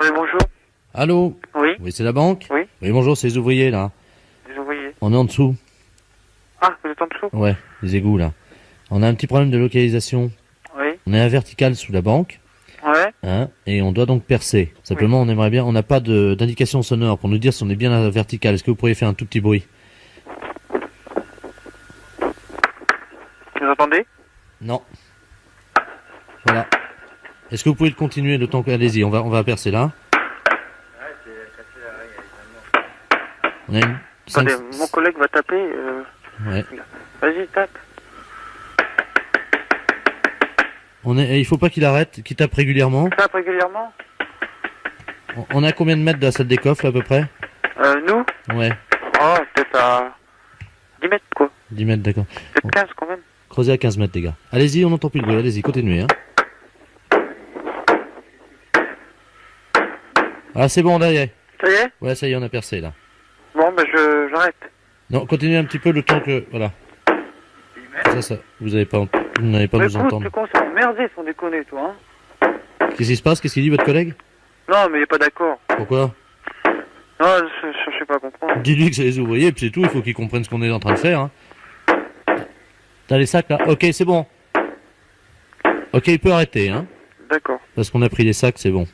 Oui, bonjour. Allô? Oui. Oui, c'est la banque? Oui. Oui, bonjour, c'est les ouvriers, là. Les ouvriers. On est en dessous. Ah, vous êtes en dessous? Ouais, les égouts, là. On a un petit problème de localisation. Oui. On est à vertical sous la banque, Ouais. hein, et on doit donc percer. Simplement, on aimerait bien, on n'a pas d'indication sonore pour nous dire si on est bien à la verticale. Est-ce que vous pourriez faire un tout petit bruit? Vous entendez? Non. Voilà. Est-ce que vous pouvez le continuer le temps que... Allez-y, on va percer là. On a une... Attendez, mon collègue va taper. Ouais. Vas-y, tape. Il faut pas qu'il arrête, qu'il tape régulièrement. Tape régulièrement? On est à combien de mètres de la salle des coffres, là, à peu près? Nous? Ouais, Oh, peut-être à 10 mètres, quoi. 10 mètres, d'accord. Peut-être 15, quand même. Creusez à 15 mètres, les gars. Allez-y, on n'entend plus le bruit. Allez-y, continuez, hein. Ah, c'est bon, là, y est. Ça y est? Ouais, ça y est, on a percé, là. Bon, ben, j'arrête. Non, continuez un petit peu le temps que... Voilà. Ça, vous n'avez pas Mais nous entendre. tu commences à m'emmerder sans déconner, toi, hein. Qu'est-ce qui se passe? Qu'est-ce qu'il dit, votre collègue? Non, mais il est pas d'accord. Pourquoi? Non, je sais pas comprendre. Dis-lui que c'est les ouvriers, puis c'est tout. Il faut qu'ils comprennent ce qu'on est en train de faire, hein. T'as les sacs, là? Ok, c'est bon. Ok, il peut arrêter, hein. D'accord. Parce qu'on a pris les sacs, c'est bon.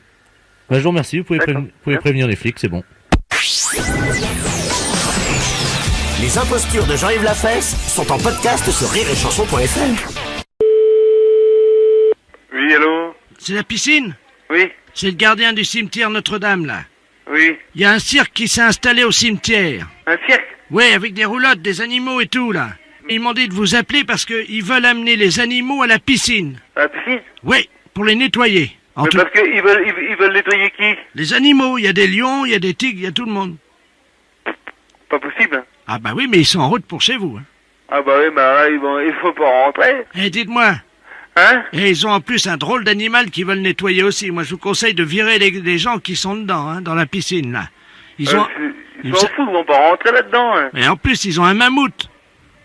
Bah, je vous remercie. Vous pouvez prévenir les flics, c'est bon. Les impostures de Jean-Yves Lafesse sont en podcast sur rireetchanson.fr. Oui, allô? C'est la piscine? Oui, C'est le gardien du cimetière Notre-Dame, là. oui. Il y a un cirque qui s'est installé au cimetière. Un cirque? Ouais, avec des roulottes, des animaux et tout, là. Ils m'ont dit de vous appeler parce qu'ils veulent amener les animaux à la piscine. À la piscine? Oui, pour les nettoyer. En Mais tout... parce qu'ils veulent nettoyer qui? Les animaux, il y a des lions, il y a des tigres, il y a tout le monde. Pas possible. Ah bah oui, mais ils sont en route pour chez vous. Hein. Ah bah oui, bah là, il faut pas rentrer. Et dites-moi, Hein? et ils ont en plus un drôle d'animal qu'ils veulent nettoyer aussi. Moi, je vous conseille de virer les gens qui sont dedans, hein, dans la piscine, là. Ils ont... Ils s'en foutent, ils vont pas rentrer là-dedans. Hein. Et en plus, ils ont un mammouth.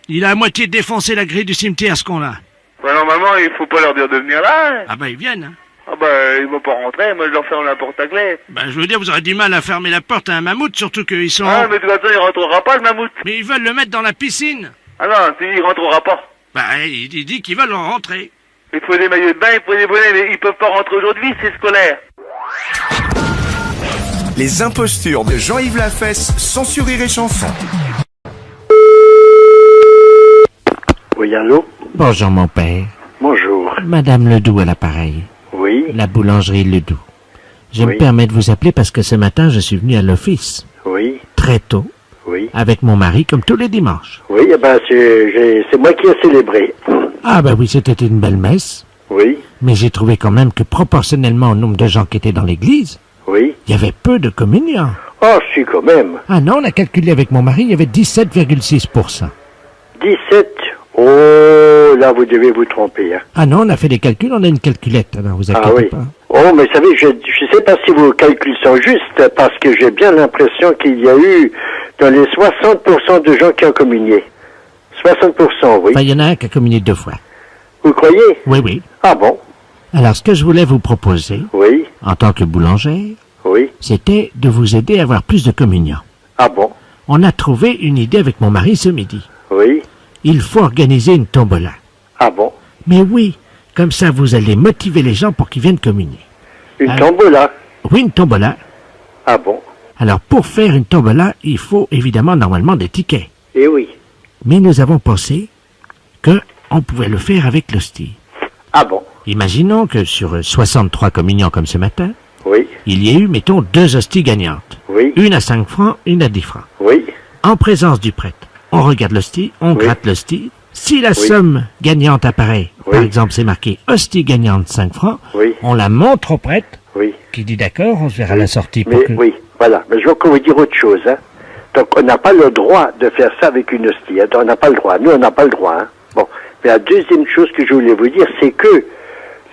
Il a à moitié défoncé la grille du cimetière, ce qu'on a. Bah normalement, il faut pas leur dire de venir là. Hein. Ah bah ils viennent, hein. Ah bah, ils vont pas rentrer, moi je leur ferme la porte à clé. Bah je veux dire, vous aurez du mal à fermer la porte à un mammouth, surtout qu'ils sont... Ah, mais de toute façon, il rentrera pas le mammouth. Mais ils veulent le mettre dans la piscine. Ah non, il rentrera pas. Bah il dit qu'ils veulent en rentrer. Il faut des maillots de bain, il faut des bonnets, mais ils peuvent pas rentrer aujourd'hui, c'est scolaire. Les impostures de Jean-Yves Lafesse sont sur Rire et Chanson. Oui, allô? Bonjour mon père. Bonjour. Madame Ledoux à l'appareil. Oui, La boulangerie Ledoux. Je Oui. me permets de vous appeler parce que ce matin je suis venu à l'office. oui, Très tôt. oui. Avec mon mari comme tous les dimanches. Oui, eh ben, c'est moi qui ai célébré. Ah ben oui, c'était une belle messe. Oui, Mais j'ai trouvé quand même que proportionnellement au nombre de gens qui étaient dans l'église, oui. il y avait peu de communiants. Oh, si, quand même. Ah non, on a calculé avec mon mari, il y avait 17,6%. 17. Oh, là, vous devez vous tromper. Hein. Ah non, on a fait des calculs, on a une calculette, alors vous inquiétez Ah oui. pas. Oh, mais vous savez, je sais pas si vos calculs sont justes, parce que j'ai bien l'impression qu'il y a eu dans les 60% de gens qui ont communié. 60%, oui. Enfin, il y en a un qui a communié 2 fois. Vous croyez? Oui, oui. Ah bon? Alors, ce que je voulais vous proposer, Oui, en tant que boulangère, oui. c'était de vous aider à avoir plus de communiants. Ah bon? On a trouvé une idée avec mon mari ce midi. Oui. Il faut organiser une tombola. Ah bon? Mais oui, comme ça vous allez motiver les gens pour qu'ils viennent communier. Une Ah. tombola? Oui, une tombola. Ah bon? Alors pour faire une tombola, il faut évidemment normalement des tickets. Eh oui. Mais nous avons pensé que on pouvait le faire avec l'hostie. Ah bon? Imaginons que sur 63 communiants comme ce matin, Oui, il y ait eu, mettons, 2 hosties gagnantes. oui, Une à 5 francs, une à 10 francs. oui, En présence du prêtre, on regarde l'hostie, on Oui. gratte l'hostie. Si la somme gagnante apparaît, Oui. par exemple c'est marqué hostie gagnante 5 francs, oui, on la montre au prêtre, oui. qui dit d'accord, on se verra à la sortie pour Mais que... oui, voilà. Mais je veux encore vous dire autre chose. Hein. Donc, on n'a pas le droit de faire ça avec une hostie. Hein. On n'a pas le droit. Nous, on n'a pas le droit. Hein. Bon. Mais la deuxième chose que je voulais vous dire, c'est que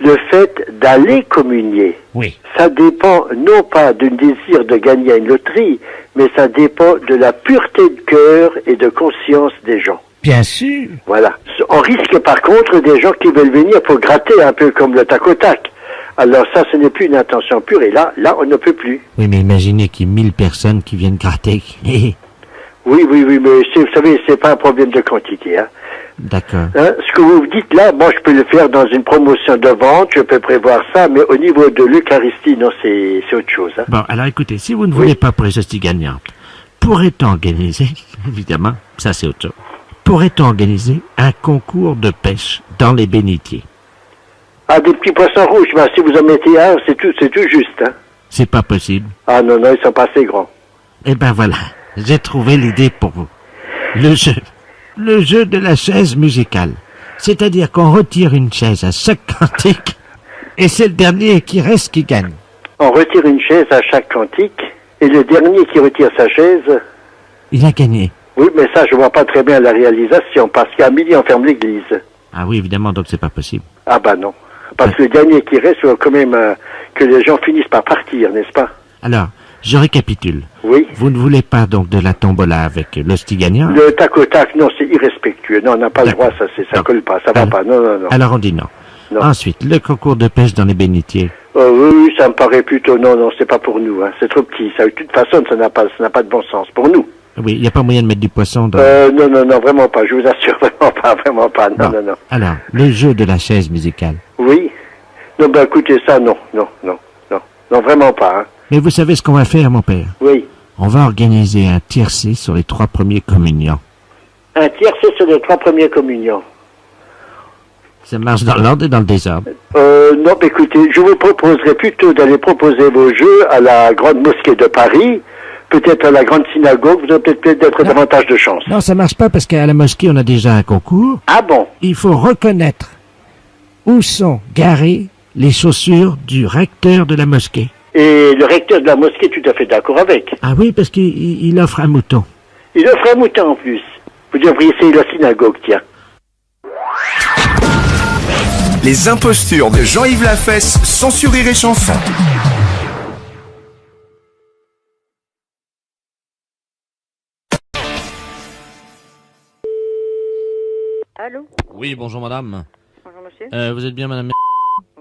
le fait d'aller communier, Oui. ça dépend non pas d'un désir de gagner à une loterie, mais ça dépend de la pureté de cœur et de conscience des gens. Bien sûr. Voilà. On risque par contre des gens qui veulent venir pour gratter un peu comme le tac au tac. Alors ça, ce n'est plus une intention pure, et là, on ne peut plus. Oui, mais imaginez qu'il y ait 1000 personnes qui viennent gratter. Oui, mais vous savez, c'est pas un problème de quantité, hein. D'accord. Hein, ce que vous dites là, moi je peux le faire dans une promotion de vente, je peux prévoir ça, mais au niveau de l'Eucharistie, non, c'est autre chose. Hein. Bon, alors écoutez, si vous ne voulez pas pour les hosties gagnantes, pourrait-on organiser, évidemment, ça c'est autre chose, pourrait-on organiser un concours de pêche dans les bénitiers? Ah, des petits poissons rouges, ben, si vous en mettez un, c'est tout juste. Hein. C'est pas possible. Ah non, ils sont pas assez grands. Eh ben voilà, j'ai trouvé l'idée pour vous. Le jeu de la chaise musicale. C'est-à-dire qu'on retire une chaise à chaque cantique, et c'est le dernier qui reste qui gagne. On retire une chaise à chaque cantique, et le dernier qui retire sa chaise... Il a gagné. Oui, mais ça, je vois pas très bien la réalisation, parce qu'à midi, on ferme l'église. Ah oui, évidemment, donc c'est pas possible. Ah bah non. Parce que le dernier qui reste, il faut quand même que les gens finissent par partir, n'est-ce pas? Alors, je récapitule. Oui. Vous ne voulez pas donc de la tombola avec l'hostie gagnant? Le tac au tac, non, c'est irrespectueux. Non, on n'a pas le droit, ça colle pas, ça va pas. Non. Alors on dit non. Non. Ensuite, le concours de pêche dans les bénitiers. Oui, ça me paraît plutôt, non, c'est pas pour nous, hein. C'est trop petit. Ça, de toute façon, ça n'a pas de bon sens pour nous. Oui, il n'y a pas moyen de mettre du poisson dans... Non, vraiment pas. Je vous assure, vraiment pas. Non. Alors, le jeu de la chaise musicale. Oui. Non, ben écoutez, ça, non, vraiment pas, hein. Mais vous savez ce qu'on va faire, mon père? Oui. On va organiser un tiercé sur les 3 premiers communions. Un tiercé sur les 3 premiers communions. Ça marche dans l'ordre et dans le désordre. Non, mais écoutez, je vous proposerais plutôt d'aller proposer vos jeux à la Grande Mosquée de Paris, peut-être à la Grande Synagogue, vous aurez peut-être davantage de chance. Non, ça marche pas parce qu'à la mosquée, on a déjà un concours. Ah bon? Il faut reconnaître où sont garées les chaussures du recteur de la mosquée. Et le recteur de la mosquée est tout à fait d'accord avec. Ah oui, parce qu'il offre un mouton. Il offre un mouton en plus. Vous devriez essayer la synagogue, tiens. Les impostures de Jean-Yves Lafesse, sans sur Rire et Chanson. Allô? Oui, bonjour madame. Bonjour monsieur. Vous êtes bien madame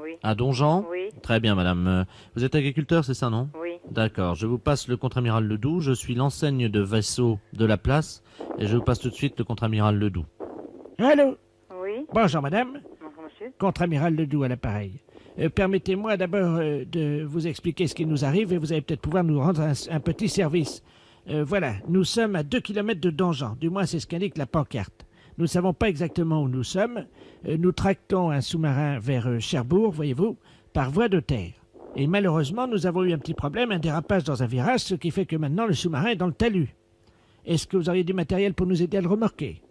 Oui. à Donjean? Oui. Très bien madame. Vous êtes agriculteur, c'est ça, non? Oui. D'accord, je vous passe le contre-amiral Ledoux, je suis l'enseigne de vaisseau de la place, et je vous passe tout de suite le contre-amiral Ledoux. Allô? Oui. Bonjour, madame. Bonjour monsieur. Contre-amiral Ledoux à l'appareil. Permettez-moi d'abord de vous expliquer ce qui nous arrive et vous allez peut-être pouvoir nous rendre un petit service. Voilà, nous sommes à 2 km de Donjean, du moins c'est ce qu'indique la pancarte. Nous ne savons pas exactement où nous sommes. Nous tractons un sous-marin vers Cherbourg, voyez-vous, par voie de terre. Et malheureusement, nous avons eu un petit problème, un dérapage dans un virage, ce qui fait que maintenant le sous-marin est dans le talus. Est-ce que vous auriez du matériel pour nous aider à le remorquer?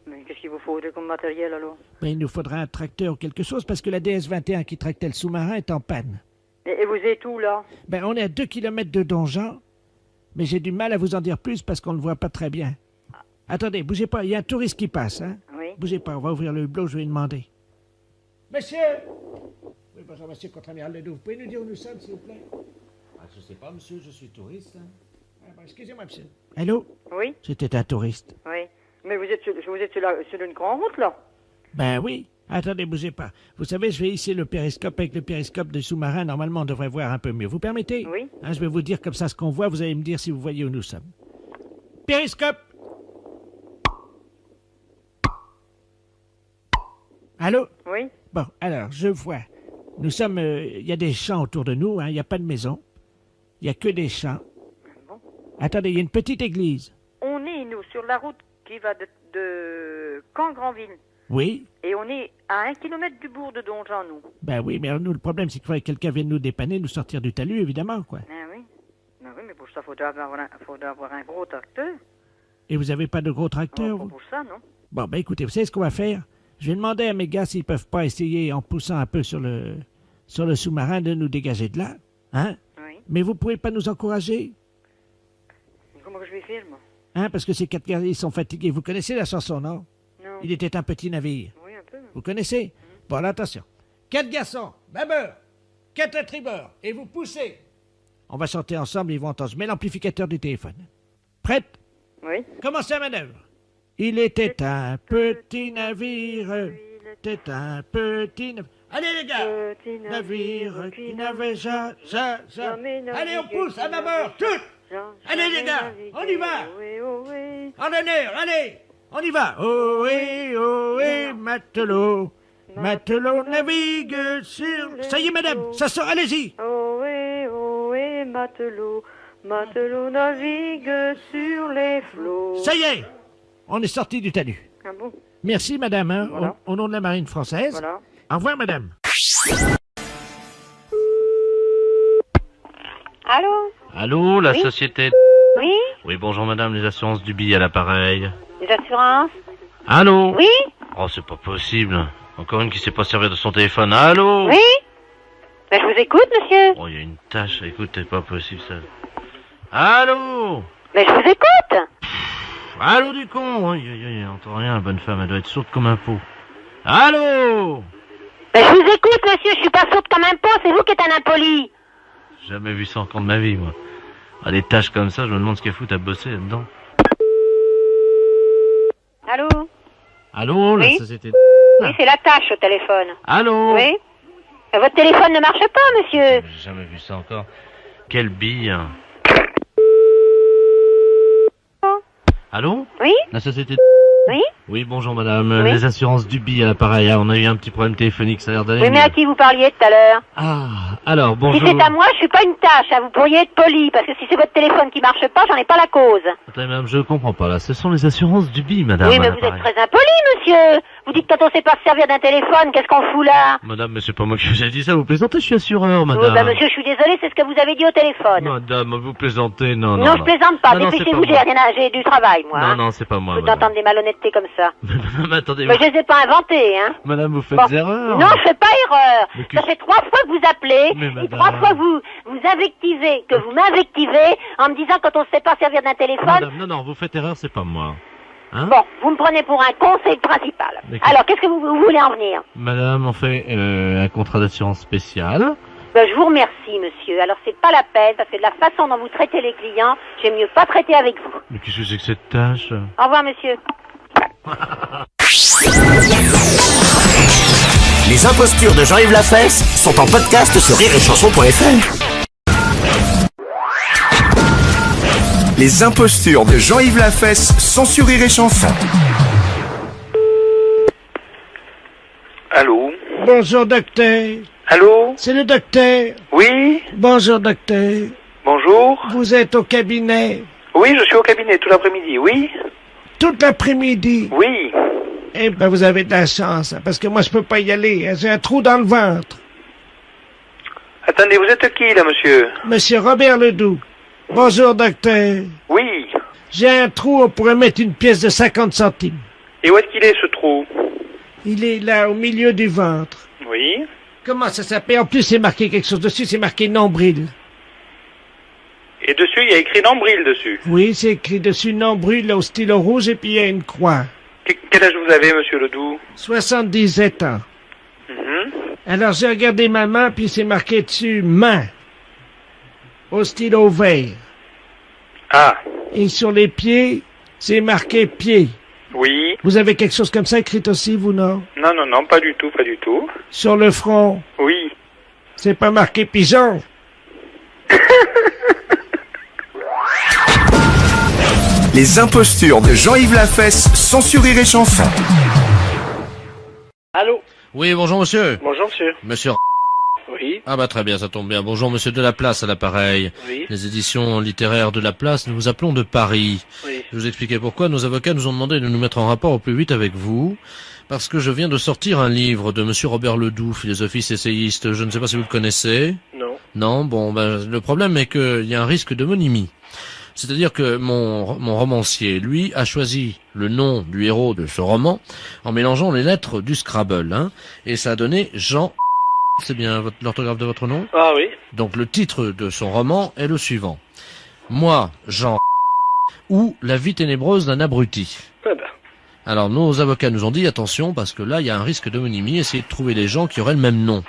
Mais qu'est-ce qu'il vous faut comme matériel alors? Ben, il nous faudra un tracteur ou quelque chose parce que la DS-21 qui tractait le sous-marin est en panne. Et vous êtes où là? Ben, on est à 2 km de Donjean, mais j'ai du mal à vous en dire plus parce qu'on ne le voit pas très bien. Attendez, bougez pas, il y a un touriste qui passe, hein? Oui. Bougez pas, on va ouvrir le hublot, je vais lui demander. Monsieur! Oui, bonjour, monsieur contre-amiral Ledoux. Vous pouvez nous dire où nous sommes, s'il vous plaît? Ah, je sais pas monsieur, je suis touriste. Ah, ben, excusez-moi, monsieur. Allô? Oui. C'était un touriste. Oui. Mais vous êtes sur une grande route là? Ben oui. Attendez, bougez pas. Vous savez, je vais hisser le périscope. Avec le périscope de sous-marin, normalement, on devrait voir un peu mieux. Vous permettez? Oui. Hein, je vais vous dire comme ça ce qu'on voit. Vous allez me dire si vous voyez où nous sommes. Périscope! Allô? Oui. Bon, alors, je vois. Nous sommes... Il y a des champs autour de nous, hein. Il n'y a pas de maison. Il n'y a que des champs. Bon. Attendez, il y a une petite église. On est, nous, sur la route qui va de Caen-Granville. Oui? Et on est à 1 kilomètre du bourg de Donjean, nous. Ben oui, mais alors, nous, le problème, c'est qu'il faudrait que quelqu'un vienne nous dépanner, nous sortir du talus, évidemment, quoi. Ah oui. Ah oui, mais pour ça, il faudra avoir un gros tracteur. Et vous avez pas de gros tracteur, Pas vous? pour ça, non? Bon, ben écoutez, vous savez ce qu'on va faire? Je vais demander à mes gars s'ils peuvent pas essayer, en poussant un peu sur le sous-marin, de nous dégager de là. Hein? Oui. Mais vous pouvez pas nous encourager? Mais comment je vais faire, moi? Hein? Parce que ces 4 gars, ils sont fatigués. Vous connaissez la chanson, non? Non. Il était un petit navire. Oui, un peu. Vous connaissez? Bon, alors attention. 4 garçons, bâbord, 4 à tribord, et vous poussez. On va chanter ensemble, ils vont entendre. Je mets l'amplificateur du téléphone. Prête? Oui. Commencez la manœuvre. Il était un petit navire. C'était un petit navire. Allez les gars. Petit Navire qui n'avait jamais navigué. Allez, on pousse à bâbord, toutes. Allez les gars, on y va. Ohé, ohé. En honneur, allez, on y va. Ohé, matelot. Matelot navigue sur... Ça y est, madame, ça sort, allez-y. Ohé, ohé, matelot. Matelot navigue sur les flots. Ça y est, on est sorti du talus. Ah bon? Merci, madame, hein, Voilà. au nom de la marine française. Voilà. Au revoir, madame. Allô? Allô, la Oui. société... Oui? Oui, bonjour madame, les assurances du billet à l'appareil. Les assurances? Allô? Oui? Oh, c'est pas possible. Encore une qui sait pas servir de son téléphone. Allô? Oui? Ben, je vous écoute, monsieur. Oh, il y a une tâche. Écoute, c'est pas possible ça. Allô? Mais je vous écoute. Allô du con? Aïe, aïe, aïe, elle entend rien, la bonne femme, elle doit être sourde comme un pot. Allô? Mais je vous écoute, monsieur, je suis pas sourde comme un pot, c'est vous qui êtes un impoli. Jamais vu ça encore de ma vie, moi. Ah, des tâches comme ça, je me demande ce qu'elle fout à bosser là-dedans. Allô? Allô, la Oui. société... Oui, c'est la tâche au téléphone. Allô? Oui? Votre téléphone ne marche pas, monsieur. J'ai jamais vu ça encore. Quelle bille. Allô? Oui? La société... Oui? Oui, bonjour madame. Oui. Les assurances du billet à l'appareil. Ah, on a eu un petit problème téléphonique, ça a l'air d'aller Oui, mais mieux. à qui vous parliez tout à l'heure? Ah, alors, Si bonjour. c'est à moi, je suis pas une tâche, hein. Vous pourriez être poli, parce que si c'est votre téléphone qui marche pas, j'en ai pas la cause. Attendez, madame, je comprends pas, là. Ce sont les assurances du billet, madame. Oui, mais à vous êtes l'appareil. très impoli, monsieur. Vous dites quand on sait pas se servir d'un téléphone, qu'est-ce qu'on fout là? Madame, mais c'est pas moi qui vous ai dit ça, vous plaisantez, je suis assureur, madame. Oui, bah monsieur, je suis désolé, c'est ce que vous avez dit au téléphone. Madame, vous plaisantez, non, Non, je plaisante pas. Non, non, c'est Dépêchez-vous, pas moi. j'ai du travail, moi. Non, hein. non, c'est pas moi, Vous madame. d'entendre des malhonnêtetés comme ça. Madame, attendez, Mais je les ai pas inventées, hein. madame, vous faites Bon. erreur. Non, je fais pas erreur. Mais que- Ça fait 3 fois que vous appelez, Mais et madame. 3 fois que vous invectivez, que vous m'invectivez, en me disant quand on sait pas servir d'un téléphone. Madame, non, vous faites erreur, c'est pas moi. Hein? Bon, vous me prenez pour un con, c'est le principal. Mais que- Alors, qu'est-ce que vous voulez en venir? Madame, on fait un contrat d'assurance spécial. Ben, je vous remercie, monsieur. Alors, c'est pas la peine, parce que de la façon dont vous traitez les clients, j'aime mieux pas traiter avec vous. Mais qu'est-ce que c'est que cette tâche? Au revoir, monsieur. Les impostures de Jean-Yves Lafesse sont en podcast sur rireetchanson.fr. Les impostures de Jean-Yves Lafesse sont sur Rire et Chanson. Allô? Bonjour, docteur. Allô? C'est le docteur. Oui? Bonjour, docteur. Bonjour? Vous êtes au cabinet Oui, je suis au cabinet tout l'après-midi, oui? toute l'après-midi. Oui. Eh ben, vous avez de la chance, hein, parce que moi, je peux pas y aller. Hein. J'ai un trou dans le ventre. Attendez, vous êtes qui, là, monsieur? Monsieur Robert Ledoux. Bonjour, docteur. Oui. J'ai un trou, on pourrait mettre une pièce de 50 centimes. Et où est-ce qu'il est, ce trou? Il est là, au milieu du ventre. Oui. Comment ça s'appelle? En plus, c'est marqué quelque chose dessus, c'est marqué nombril. Et dessus, il y a écrit nombril dessus. Oui, c'est écrit dessus nombril au stylo rouge et puis il y a une croix. Quel âge vous avez, monsieur Ledoux? 77 ans. Mhm. Alors, j'ai regardé ma main, puis c'est marqué dessus main. Au stylo vert. Ah. Et sur les pieds, c'est marqué pied. Oui. Vous avez quelque chose comme ça écrit aussi, vous, non? Non, non, non, pas du tout, pas du tout. Sur le front, Oui. c'est pas marqué pigeon. Les impostures de Jean-Yves Lafesse sont sur Rire et Chanson. Allô? Oui, bonjour monsieur. Bonjour, monsieur. Monsieur... Oui. Ah bah très bien, ça tombe bien. Bonjour monsieur Delaplace à l'appareil. Oui. Les éditions littéraires de la place, nous vous appelons de Paris. Oui. Je vous expliquer pourquoi. Nos avocats nous ont demandé de nous mettre en rapport au plus vite avec vous, parce que je viens de sortir un livre de monsieur Robert Ledoux, philosophiste essayiste. Je ne sais pas si vous le connaissez. Non. Non, bon, ben, le problème est qu'il y a un risque d'homonymie. C'est-à-dire que mon romancier, lui, a choisi le nom du héros de ce roman en mélangeant les lettres du Scrabble, hein, et ça a donné Jean... C'est bien l'orthographe de votre nom? Ah oui. Donc le titre de son roman est le suivant. Moi, Jean... ou La vie ténébreuse d'un abruti. Eh ben. Alors nos avocats nous ont dit attention parce que là il y a un risque d'homonymie, essayez de trouver des gens qui auraient le même nom.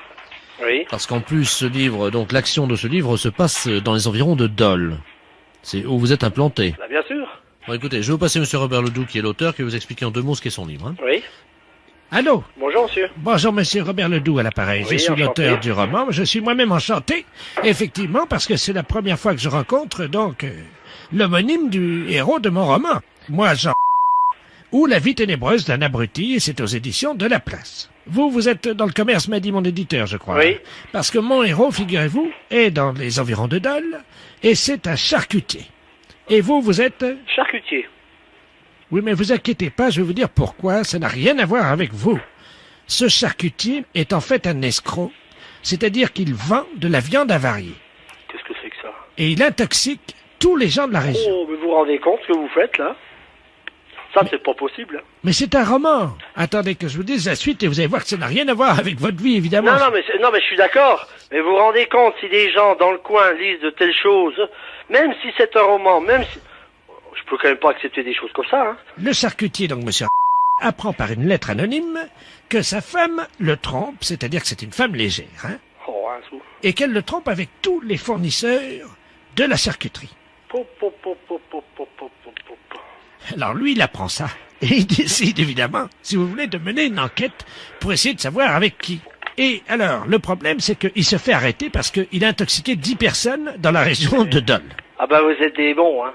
Oui. Parce qu'en plus ce livre, donc l'action de ce livre se passe dans les environs de Dole. C'est où vous êtes implanté. Bah, bien sûr. Bon écoutez, je vais vous passer monsieur Robert Ledoux qui est l'auteur, qui va vous expliquer en 2 mots ce qu'est son livre. Hein. Oui. Allô? Bonjour, monsieur. Bonjour, monsieur Robert Ledoux à l'appareil. Oui, je suis enchanté. l'auteur du roman. Je suis moi-même enchanté, effectivement, parce que c'est la première fois que je rencontre, donc, l'homonyme du héros de mon roman. Moi, Jean... ou La vie ténébreuse d'un abruti, et c'est aux éditions de La Place. Vous êtes dans le commerce, m'a dit mon éditeur, je crois. Oui. Parce que mon héros, figurez-vous, est dans les environs de Dole, et c'est un charcutier. Et vous êtes... Charcutier. Oui, mais vous inquiétez pas, je vais vous dire pourquoi, ça n'a rien à voir avec vous. Ce charcutier est en fait un escroc, c'est-à-dire qu'il vend de la viande avariée. Qu'est-ce que c'est que ça? Et il intoxique tous les gens de la région. Oh, mais vous vous rendez compte ce que vous faites, là? Ça, c'est pas possible. Mais c'est un roman. Attendez que je vous dise la suite et vous allez voir que ça n'a rien à voir avec votre vie, évidemment. Non, mais je suis d'accord. Mais vous vous rendez compte si des gens dans le coin lisent de telles choses, même si c'est un roman, même si... Je peux quand même pas accepter des choses comme ça, hein. Le charcutier, donc monsieur apprend par une lettre anonyme que sa femme le trompe, c'est-à-dire que c'est une femme légère, hein, Oh, un sou. et qu'elle le trompe avec tous les fournisseurs de la charcuterie. Pop, pop, pop, pop, pop, pop, pop, pop, pop. Alors lui, il apprend ça. Et il décide, évidemment, si vous voulez, de mener une enquête pour essayer de savoir avec qui. Et alors, le problème, c'est qu'il se fait arrêter parce qu'il a intoxiqué 10 personnes dans la région de Dole. Ah bah vous êtes des bons, hein.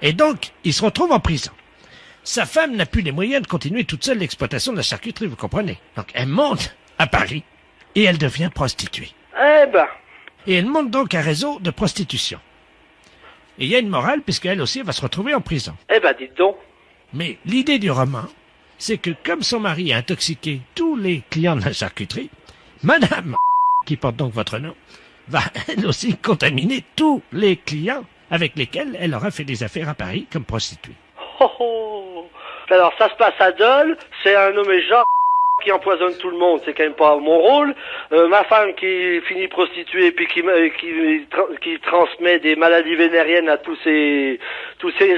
Et donc, il se retrouve en prison. Sa femme n'a plus les moyens de continuer toute seule l'exploitation de la charcuterie, vous comprenez. Donc, elle monte à Paris et elle devient prostituée. Eh ben, Et elle monte donc un réseau de prostitution. Et il y a une morale, puisqu'elle aussi va se retrouver en prison. dites donc. Mais l'idée du roman, c'est que comme son mari a intoxiqué tous les clients de la charcuterie, Madame, qui porte donc votre nom, va elle aussi contaminer tous les clients avec lesquels elle aura fait des affaires à Paris comme prostituée. Oh, oh. Alors ça se passe à Dole, c'est un nommé Jean qui empoisonne tout le monde, c'est quand même pas mon rôle. Ma femme qui finit prostituée puis qui transmet des maladies vénériennes à tous ses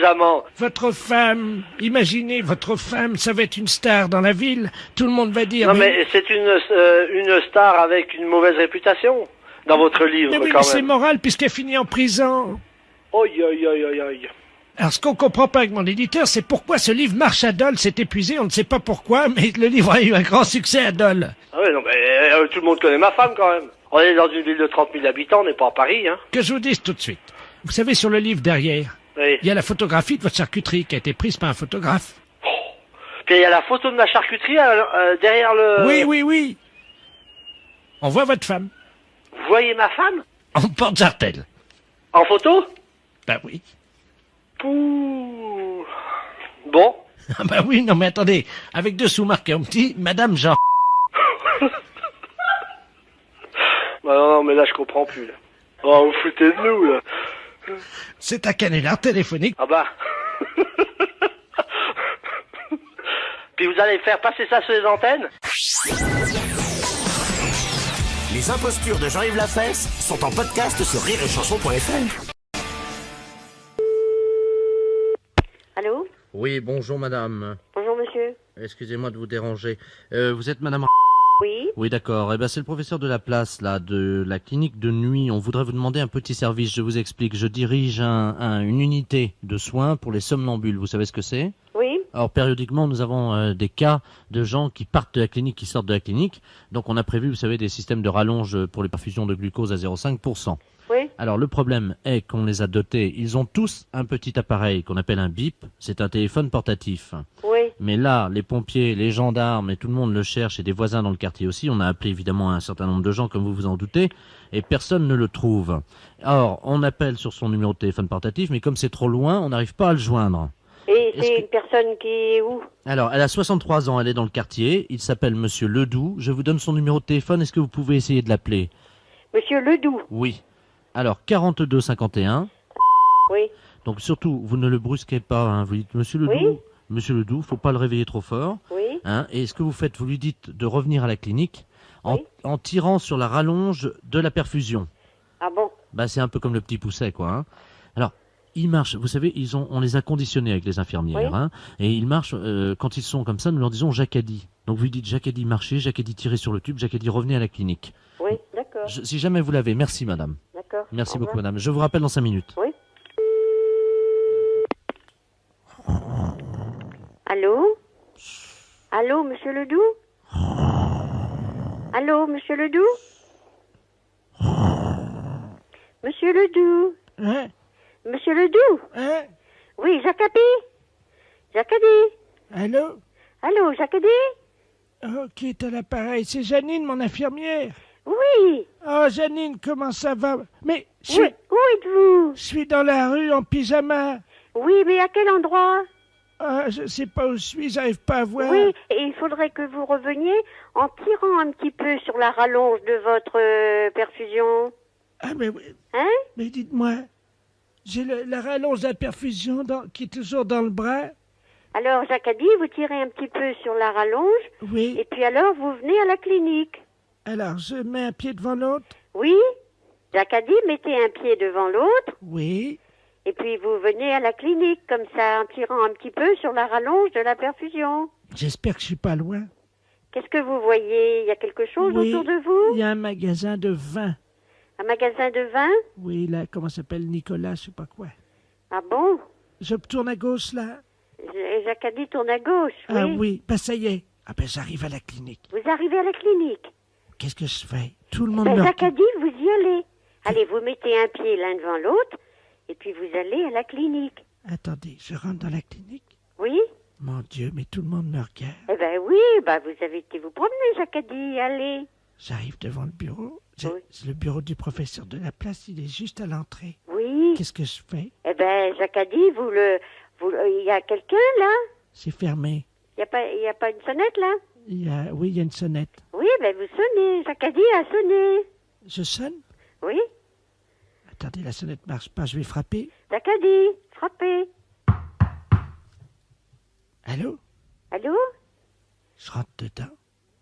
amants. Votre femme, imaginez, votre femme, ça va être une star dans la ville, tout le monde va dire... Non mais c'est une star avec une mauvaise réputation dans votre livre Mais oui, quand mais c'est même. moral puisqu'elle finit en prison. Aïe aïe aïe aïe aïe. Alors, ce qu'on comprend pas avec mon éditeur, c'est pourquoi ce livre marche à Dole, c'est épuisé, on ne sait pas pourquoi, mais le livre a eu un grand succès à Dole. Ah ouais, non mais tout le monde connaît ma femme quand même. On est dans une ville de 30 000 habitants, on n'est pas à Paris, hein. Que je vous dise tout de suite. Vous savez, sur le livre derrière, Oui. il y a la photographie de votre charcuterie qui a été prise par un photographe. Puis il y a la photo de ma charcuterie derrière le... Oui. On voit votre femme. Vous voyez ma femme? En porte-jartel. En photo? Ben oui. Pouh. Bon. Ah ben oui, non mais attendez, avec deux sous-marques et un petit, Madame Jean... Bah non, mais là je comprends plus, là. Oh, vous foutez de nous, là. C'est un canular téléphonique. Ah bah. Puis vous allez faire passer ça sur les antennes? Les impostures de Jean-Yves Lafesse sont en podcast sur rireetchanson.fr. Allô? Oui, bonjour madame. Bonjour, monsieur. Excusez-moi de vous déranger. Vous êtes madame... Oui? Oui, d'accord. Eh ben, c'est le professeur de la place, là, de la clinique de nuit. On voudrait vous demander un petit service. Je vous explique. Je dirige une unité de soins pour les somnambules. Vous savez ce que c'est? Oui? Alors, périodiquement, nous avons des cas de gens qui partent de la clinique, qui sortent de la clinique. Donc, on a prévu, vous savez, des systèmes de rallonge pour les perfusions de glucose à 0,5%. Oui? Alors, le problème est qu'on les a dotés. Ils ont tous un petit appareil qu'on appelle un bip. C'est un téléphone portatif. Oui? Mais là, les pompiers, les gendarmes et tout le monde le cherche, et des voisins dans le quartier aussi. On a appelé évidemment un certain nombre de gens, comme vous vous en doutez, et personne ne le trouve. Or, on appelle sur son numéro de téléphone portatif, mais comme c'est trop loin, on n'arrive pas à le joindre. Et Est-ce c'est que- une personne qui est où? Alors, elle a 63 ans, elle est dans le quartier, il s'appelle Monsieur Ledoux. Je vous donne son numéro de téléphone, est-ce que vous pouvez essayer de l'appeler? Monsieur Ledoux? Oui. Alors, 42 51. Oui? Donc surtout, vous ne le brusquez pas, hein. Vous dites Monsieur Ledoux. Oui. Monsieur Ledoux, faut pas le réveiller trop fort. Oui? Hein, et ce que vous faites, vous lui dites de revenir à la clinique Oui. en tirant sur la rallonge de la perfusion. Ah bon? Bah, c'est un peu comme le petit pousset, quoi. Hein. Alors, ils marchent. Vous savez, on les a conditionnés avec les infirmières. Oui. Hein, et ils marchent, quand ils sont comme ça, nous leur disons Jacadi. Donc vous lui dites Jacadi marchez, Jacadi tirez sur le tube, Jacadi revenez à la clinique. Oui, d'accord. Si jamais vous l'avez, merci madame. D'accord. Merci Au beaucoup revoir. madame. Je vous rappelle dans 5 minutes. Oui? Allô? Allô, monsieur Ledoux? Allô, monsieur Ledoux? Monsieur Ledoux? Hein? Monsieur Ledoux? Hein? Oui, Jacobi? Jacobi? Allô? Allô, Jacobi? Oh, qui est à l'appareil? C'est Janine, mon infirmière. Oui. Oh, Janine, comment ça va? Mais Où êtes-vous? je suis dans la rue en pyjama. Oui, mais à quel endroit? Je sais pas où je suis, j'arrive pas à voir. Oui, et il faudrait que vous reveniez en tirant un petit peu sur la rallonge de votre perfusion. Ah, mais oui. Hein? Mais dites-moi, j'ai la rallonge de la perfusion qui est toujours dans le bras. Alors, Jacobi, vous tirez un petit peu sur la rallonge. Oui. Et puis alors, vous venez à la clinique. Alors, je mets un pied devant l'autre. Oui. Jacobi, mettez un pied devant l'autre. Oui. Et puis vous venez à la clinique, comme ça, en tirant un petit peu sur la rallonge de la perfusion. J'espère que je suis pas loin. Qu'est-ce que vous voyez? Il y a quelque chose Oui, autour de vous? il y a un magasin de vin. Un magasin de vin? Oui, là, comment ça s'appelle? Nicolas, je sais pas quoi. Ah bon? Je tourne à gauche, là. Jacobi tourne à gauche, oui. Ah oui, ben ça y est. Ah ben j'arrive à la clinique. Vous arrivez à la clinique. Qu'est-ce que je fais? Tout le monde Ben, me... Jacobi, vous y allez. Allez, vous mettez un pied l'un devant l'autre, et puis vous allez à la clinique. Attendez, je rentre dans la clinique? Oui? Mon Dieu, mais tout le monde me regarde. Eh ben oui, vous avez été vous promener, Jacobi, allez. J'arrive devant le bureau. Oui. C'est le bureau du professeur de la place, il est juste à l'entrée. Oui. Qu'est-ce que je fais? Eh ben, Jacobi, il y a quelqu'un, là? C'est fermé. Il y a pas une sonnette, là? Oui, il y a une sonnette. Oui, ben vous sonnez. Jacobi a sonné. Je sonne? Oui? Attendez, la sonnette marche pas, je vais frapper. Jacobi, frappez. Allô? Allô? Je rentre dedans.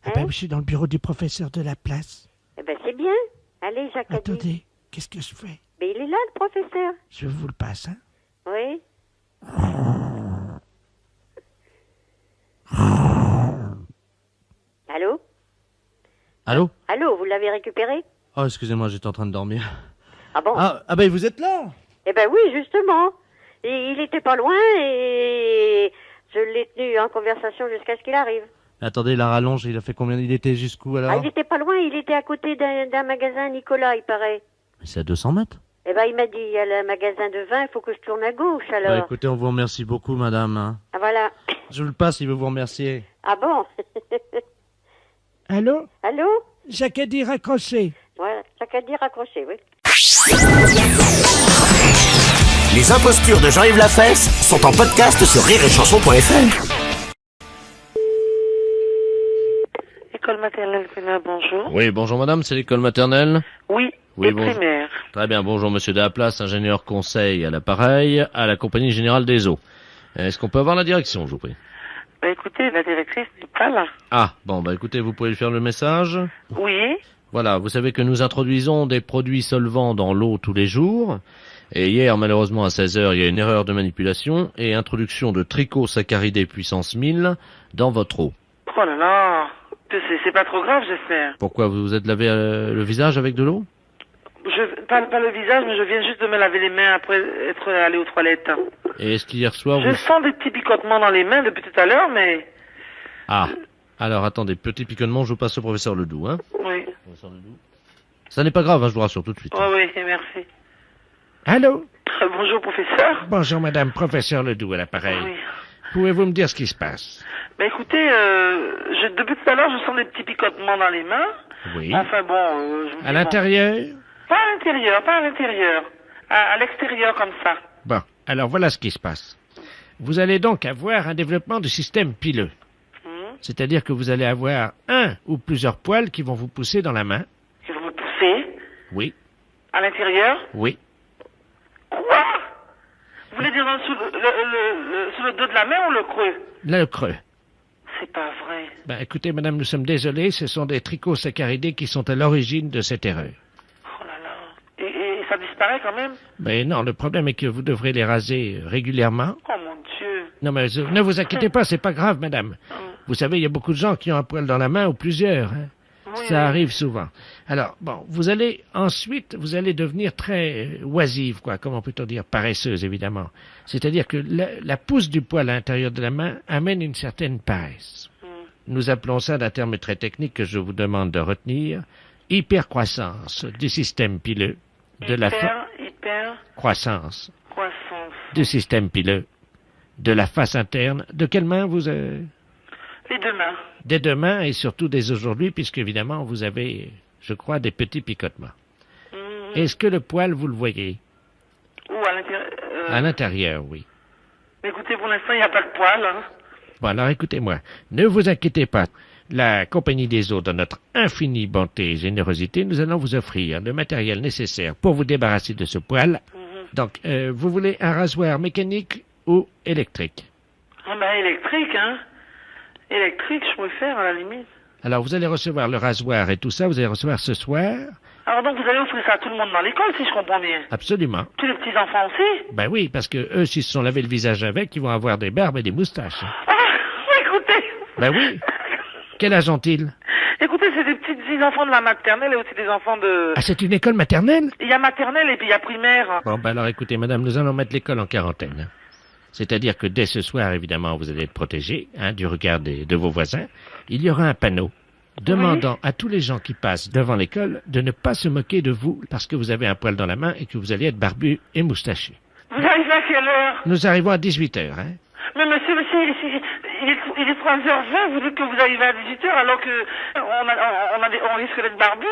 Ah Hein? ben, je suis dans le bureau du professeur de la place. Eh ben, c'est bien. Allez, Jacobi. Attendez, qu'est-ce que je fais? Ben, il est là, le professeur. Je vous le passe, hein? Oui? Allô? Allô? Allô, vous l'avez récupéré? Oh, excusez-moi, j'étais en train de dormir. Ah bon? Ah ben vous êtes là? Eh ben oui, justement. Et il était pas loin et je l'ai tenu en conversation jusqu'à ce qu'il arrive. Attendez, la rallonge, il a fait combien? Il était jusqu'où alors? Ah, il était pas loin, il était à côté d'un magasin Nicolas, il paraît. Mais c'est à 200 mètres. Eh ben, il m'a dit, il y a le magasin de vin, il faut que je tourne à gauche, alors. Bah, écoutez, on vous remercie beaucoup, madame. hein. Ah, voilà. Je vous le passe, il veut vous remercier. Ah bon? Allô? Allô? Jacques a dit raccroché. Voilà, chacun dit raccrocher, oui. Les impostures de Jean-Yves Lafesse sont en podcast sur rireetchanson.fr. École maternelle primaire, bonjour. Oui, bonjour madame, c'est l'école maternelle? Oui, Oui, et bonjour. primaire. Très bien, bonjour monsieur de la place, ingénieur conseil à l'appareil, à la Compagnie Générale des Eaux. Est-ce qu'on peut avoir la direction, je vous prie? Bah écoutez, la directrice n'est pas là. Ah, bon, bah écoutez, vous pouvez lui faire le message. Oui, Voilà, vous savez que nous introduisons des produits solvants dans l'eau tous les jours. Et hier, malheureusement, à 16h, il y a une erreur de manipulation et introduction de trichosacharidés puissance 1000 dans votre eau. oh là là, c'est pas trop grave, j'espère. Pourquoi vous vous êtes lavé le visage avec de l'eau? Pas le visage, mais je viens juste de me laver les mains après être allé aux toilettes. Et est-ce qu'hier soir Je vous... sens des petits picotements dans les mains depuis tout à l'heure, mais... Ah, alors attendez, petit piconnement, je vous passe au professeur Ledoux, hein. Oui, Professeur Ledoux. Ça n'est pas grave, hein, je vous rassure tout de suite. oui, merci. Allô? Bonjour, professeur. Bonjour, madame, professeur Ledoux à l'appareil. Oui. Pouvez-vous me dire ce qui se passe? Bah écoutez, depuis tout à l'heure, je sens des petits picotements dans les mains. Oui. Enfin bon, je vous dis, À l'intérieur? Pas à l'intérieur. À l'extérieur, comme ça. Bon, alors voilà ce qui se passe. Vous allez donc avoir un développement du système pileux. C'est-à-dire que vous allez avoir un ou plusieurs poils qui vont vous pousser dans la main. Ils vont me pousser Oui, à l'intérieur. oui. Quoi? Vous voulez dire sous le dos de la main ou le creux? Là, le creux. C'est pas vrai. Ben, écoutez, madame, nous sommes désolés, ce sont des trichosacharidés qui sont à l'origine de cette erreur. Oh là là. Et ça disparaît quand même? Mais non, le problème est que vous devrez les raser régulièrement. Oh mon Dieu. Non, mais ne vous inquiétez pas, c'est pas grave, madame. Vous savez, il y a beaucoup de gens qui ont un poil dans la main, ou plusieurs. Hein. Oui, Ça arrive souvent. Alors, bon, vous allez devenir très oisive, quoi, comment peut-on dire, paresseuse, évidemment. C'est-à-dire que la pousse du poil à l'intérieur de la main amène une certaine paresse. Nous appelons ça d'un terme très technique que je vous demande de retenir, hypercroissance du système pileux de la croissance du système pileux de la face interne. De quelle main vous... Les deux mains. Des deux mains et surtout dès aujourd'hui, puisque évidemment vous avez, je crois, des petits picotements. Est-ce que le poil, vous le voyez? Ou à l'intérieur À l'intérieur, oui. Mais écoutez, pour l'instant, il n'y a pas de poil. Hein. Bon, alors écoutez-moi. Ne vous inquiétez pas. La Compagnie des Eaux, dans notre infinie bonté et générosité, nous allons vous offrir le matériel nécessaire pour vous débarrasser de ce poil. Donc, vous voulez un rasoir mécanique ou électrique? Ah ben, électrique, hein. Électrique, je préfère, à la limite. Alors, vous allez recevoir le rasoir et tout ça, vous allez recevoir ce soir. Alors donc, vous allez offrir ça à tout le monde dans l'école, si je comprends bien. Absolument. Tous les petits-enfants aussi? Ben oui, parce que eux, s'ils se sont lavé le visage avec, ils vont avoir des barbes et des moustaches. Ah, écoutez. Ben oui. Quel âge ont-ils? Écoutez, c'est des petits enfants de la maternelle et aussi des enfants de... Ah, c'est une école maternelle? Il y a maternelle et puis il y a primaire. Bon, ben alors écoutez, madame, nous allons mettre l'école en quarantaine. C'est-à-dire que dès ce soir, évidemment, vous allez être protégé du regard de vos voisins. Il y aura un panneau demandant à tous les gens qui passent devant l'école de ne pas se moquer de vous parce que vous avez un poil dans la main et que vous allez être barbu et moustachu. Vous arrivez à quelle heure? Nous arrivons à 18h, hein. Mais monsieur, il est 3h20, vous dites que vous arrivez à 18h alors que on risque d'être barbu?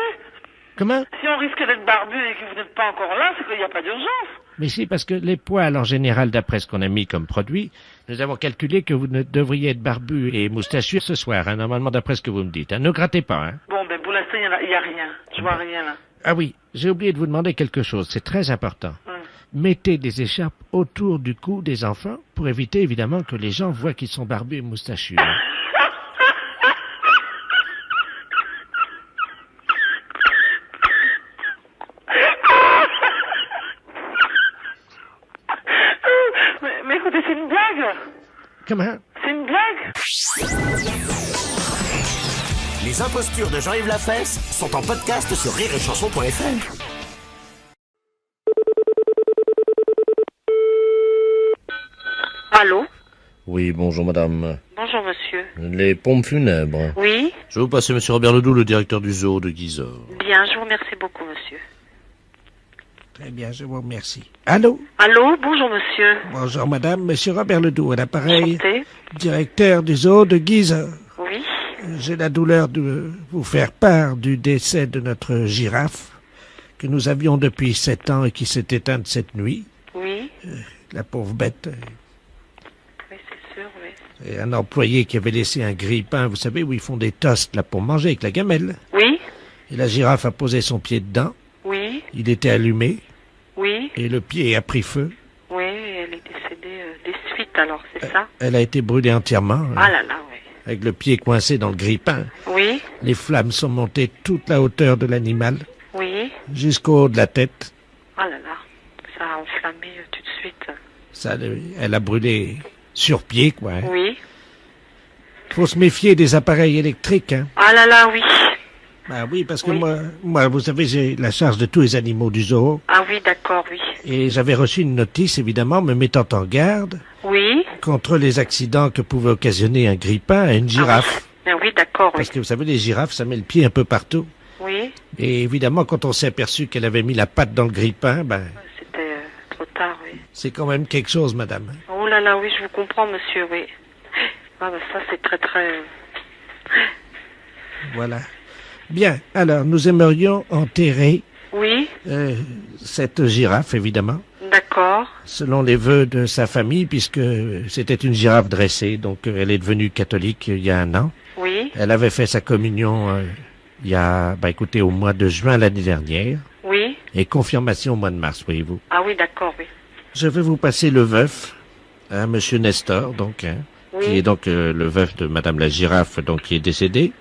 Comment? Si on risque d'être barbu et que vous n'êtes pas encore là, c'est qu'il n'y a pas d'urgence. Mais si, parce que les poils, en général, d'après ce qu'on a mis comme produit, nous avons calculé que vous ne devriez être barbu et moustachu ce soir, hein, normalement, d'après ce que vous me dites. Hein. Ne grattez pas, hein. Bon, ben pour l'instant, il n'y a rien. Je vois rien, là. Ah oui, j'ai oublié de vous demander quelque chose, c'est très important. Mettez des écharpes autour du cou des enfants pour éviter, évidemment, que les gens voient qu'ils sont barbus et moustachus. Hein. Mais écoutez, c'est une blague. Comment? C'est une blague. Les impostures de Jean-Yves Lafesse sont en podcast sur rireetchanson.fr. Allô? Oui, bonjour madame. Bonjour monsieur. Les pompes funèbres. Oui? Je vais vous passer monsieur Robert Ledoux, le directeur du zoo de Guizor. Bien, je vous remercie beaucoup monsieur. Très bien, je vous remercie. Allô? Allô? Bonjour monsieur. Bonjour madame, monsieur Robert Ledoux à l'appareil. Enchanté. Directeur du zoo de Guizor. Oui? J'ai la douleur de vous faire part du décès de notre girafe que nous avions depuis 7 ans et qui s'est éteinte cette nuit. Oui? La pauvre bête. Oui, c'est sûr, oui. Et un employé qui avait laissé un grille-pain, vous savez, où ils font des toasts là pour manger avec la gamelle. Oui? Et la girafe a posé son pied dedans. Oui? Il était allumé. Oui? Et le pied a pris feu. Oui, elle est décédée des suites alors, c'est ça? Elle a été brûlée entièrement. Ah là là, oui. Avec le pied coincé dans le grille-pain. Oui? Les flammes sont montées toute la hauteur de l'animal. Oui? Jusqu'au haut de la tête. Ah là là, ça a enflammé tout de suite. Ça, elle a brûlé sur pied, quoi. Hein. Oui? Faut se méfier des appareils électriques, hein. Ah là là, oui. Bah oui, parce que moi, vous savez, j'ai la charge de tous les animaux du zoo. Ah oui, d'accord, oui. Et j'avais reçu une notice, évidemment, me mettant en garde. Oui? Contre les accidents que pouvait occasionner un grille-pain à une girafe. Ah oui, d'accord, oui. Parce que vous savez, les girafes, ça met le pied un peu partout. Oui? Et évidemment, quand on s'est aperçu qu'elle avait mis la patte dans le grille-pain, ben... C'était trop tard, oui. C'est quand même quelque chose, madame. Oh là là, oui, je vous comprends, monsieur, oui. Ah ben ça, c'est très, très... Voilà. Bien, alors, nous aimerions enterrer... Oui? Cette girafe, évidemment. D'accord. Selon les vœux de sa famille, puisque c'était une girafe dressée, donc elle est devenue catholique il y a 1 an. Oui? Elle avait fait sa communion il y a, écoutez, au mois de juin l'année dernière. Oui? Et confirmation au mois de mars, voyez-vous. Ah oui, d'accord, oui. Je vais vous passer le veuf, monsieur Nestor, donc, oui. Qui est donc le veuf de madame la girafe, donc qui est décédée,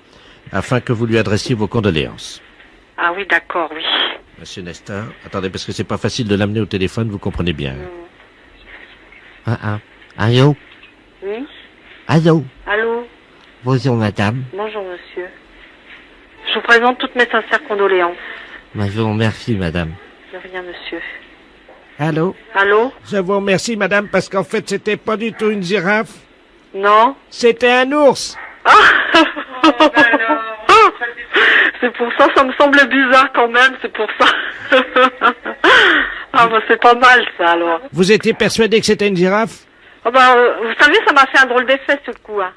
afin que vous lui adressiez vos condoléances. Ah oui, d'accord, oui. Monsieur Nestor, attendez, parce que c'est pas facile de l'amener au téléphone, vous comprenez bien. Allô? Oui? Allô? Allô? Bonjour madame. Bonjour monsieur. Je vous présente toutes mes sincères condoléances. Je vous remercie madame. De rien monsieur. Allô? Allô? Je vous remercie madame, parce qu'en fait c'était pas du tout une girafe. Non? C'était un ours. Ah C'est pour ça, ça me semblait bizarre quand même, c'est pour ça. Ah bah c'est pas mal ça alors. Vous étiez persuadé que c'était une girafe? Ah bah, vous savez, ça m'a fait un drôle d'effet ce coup. Hein.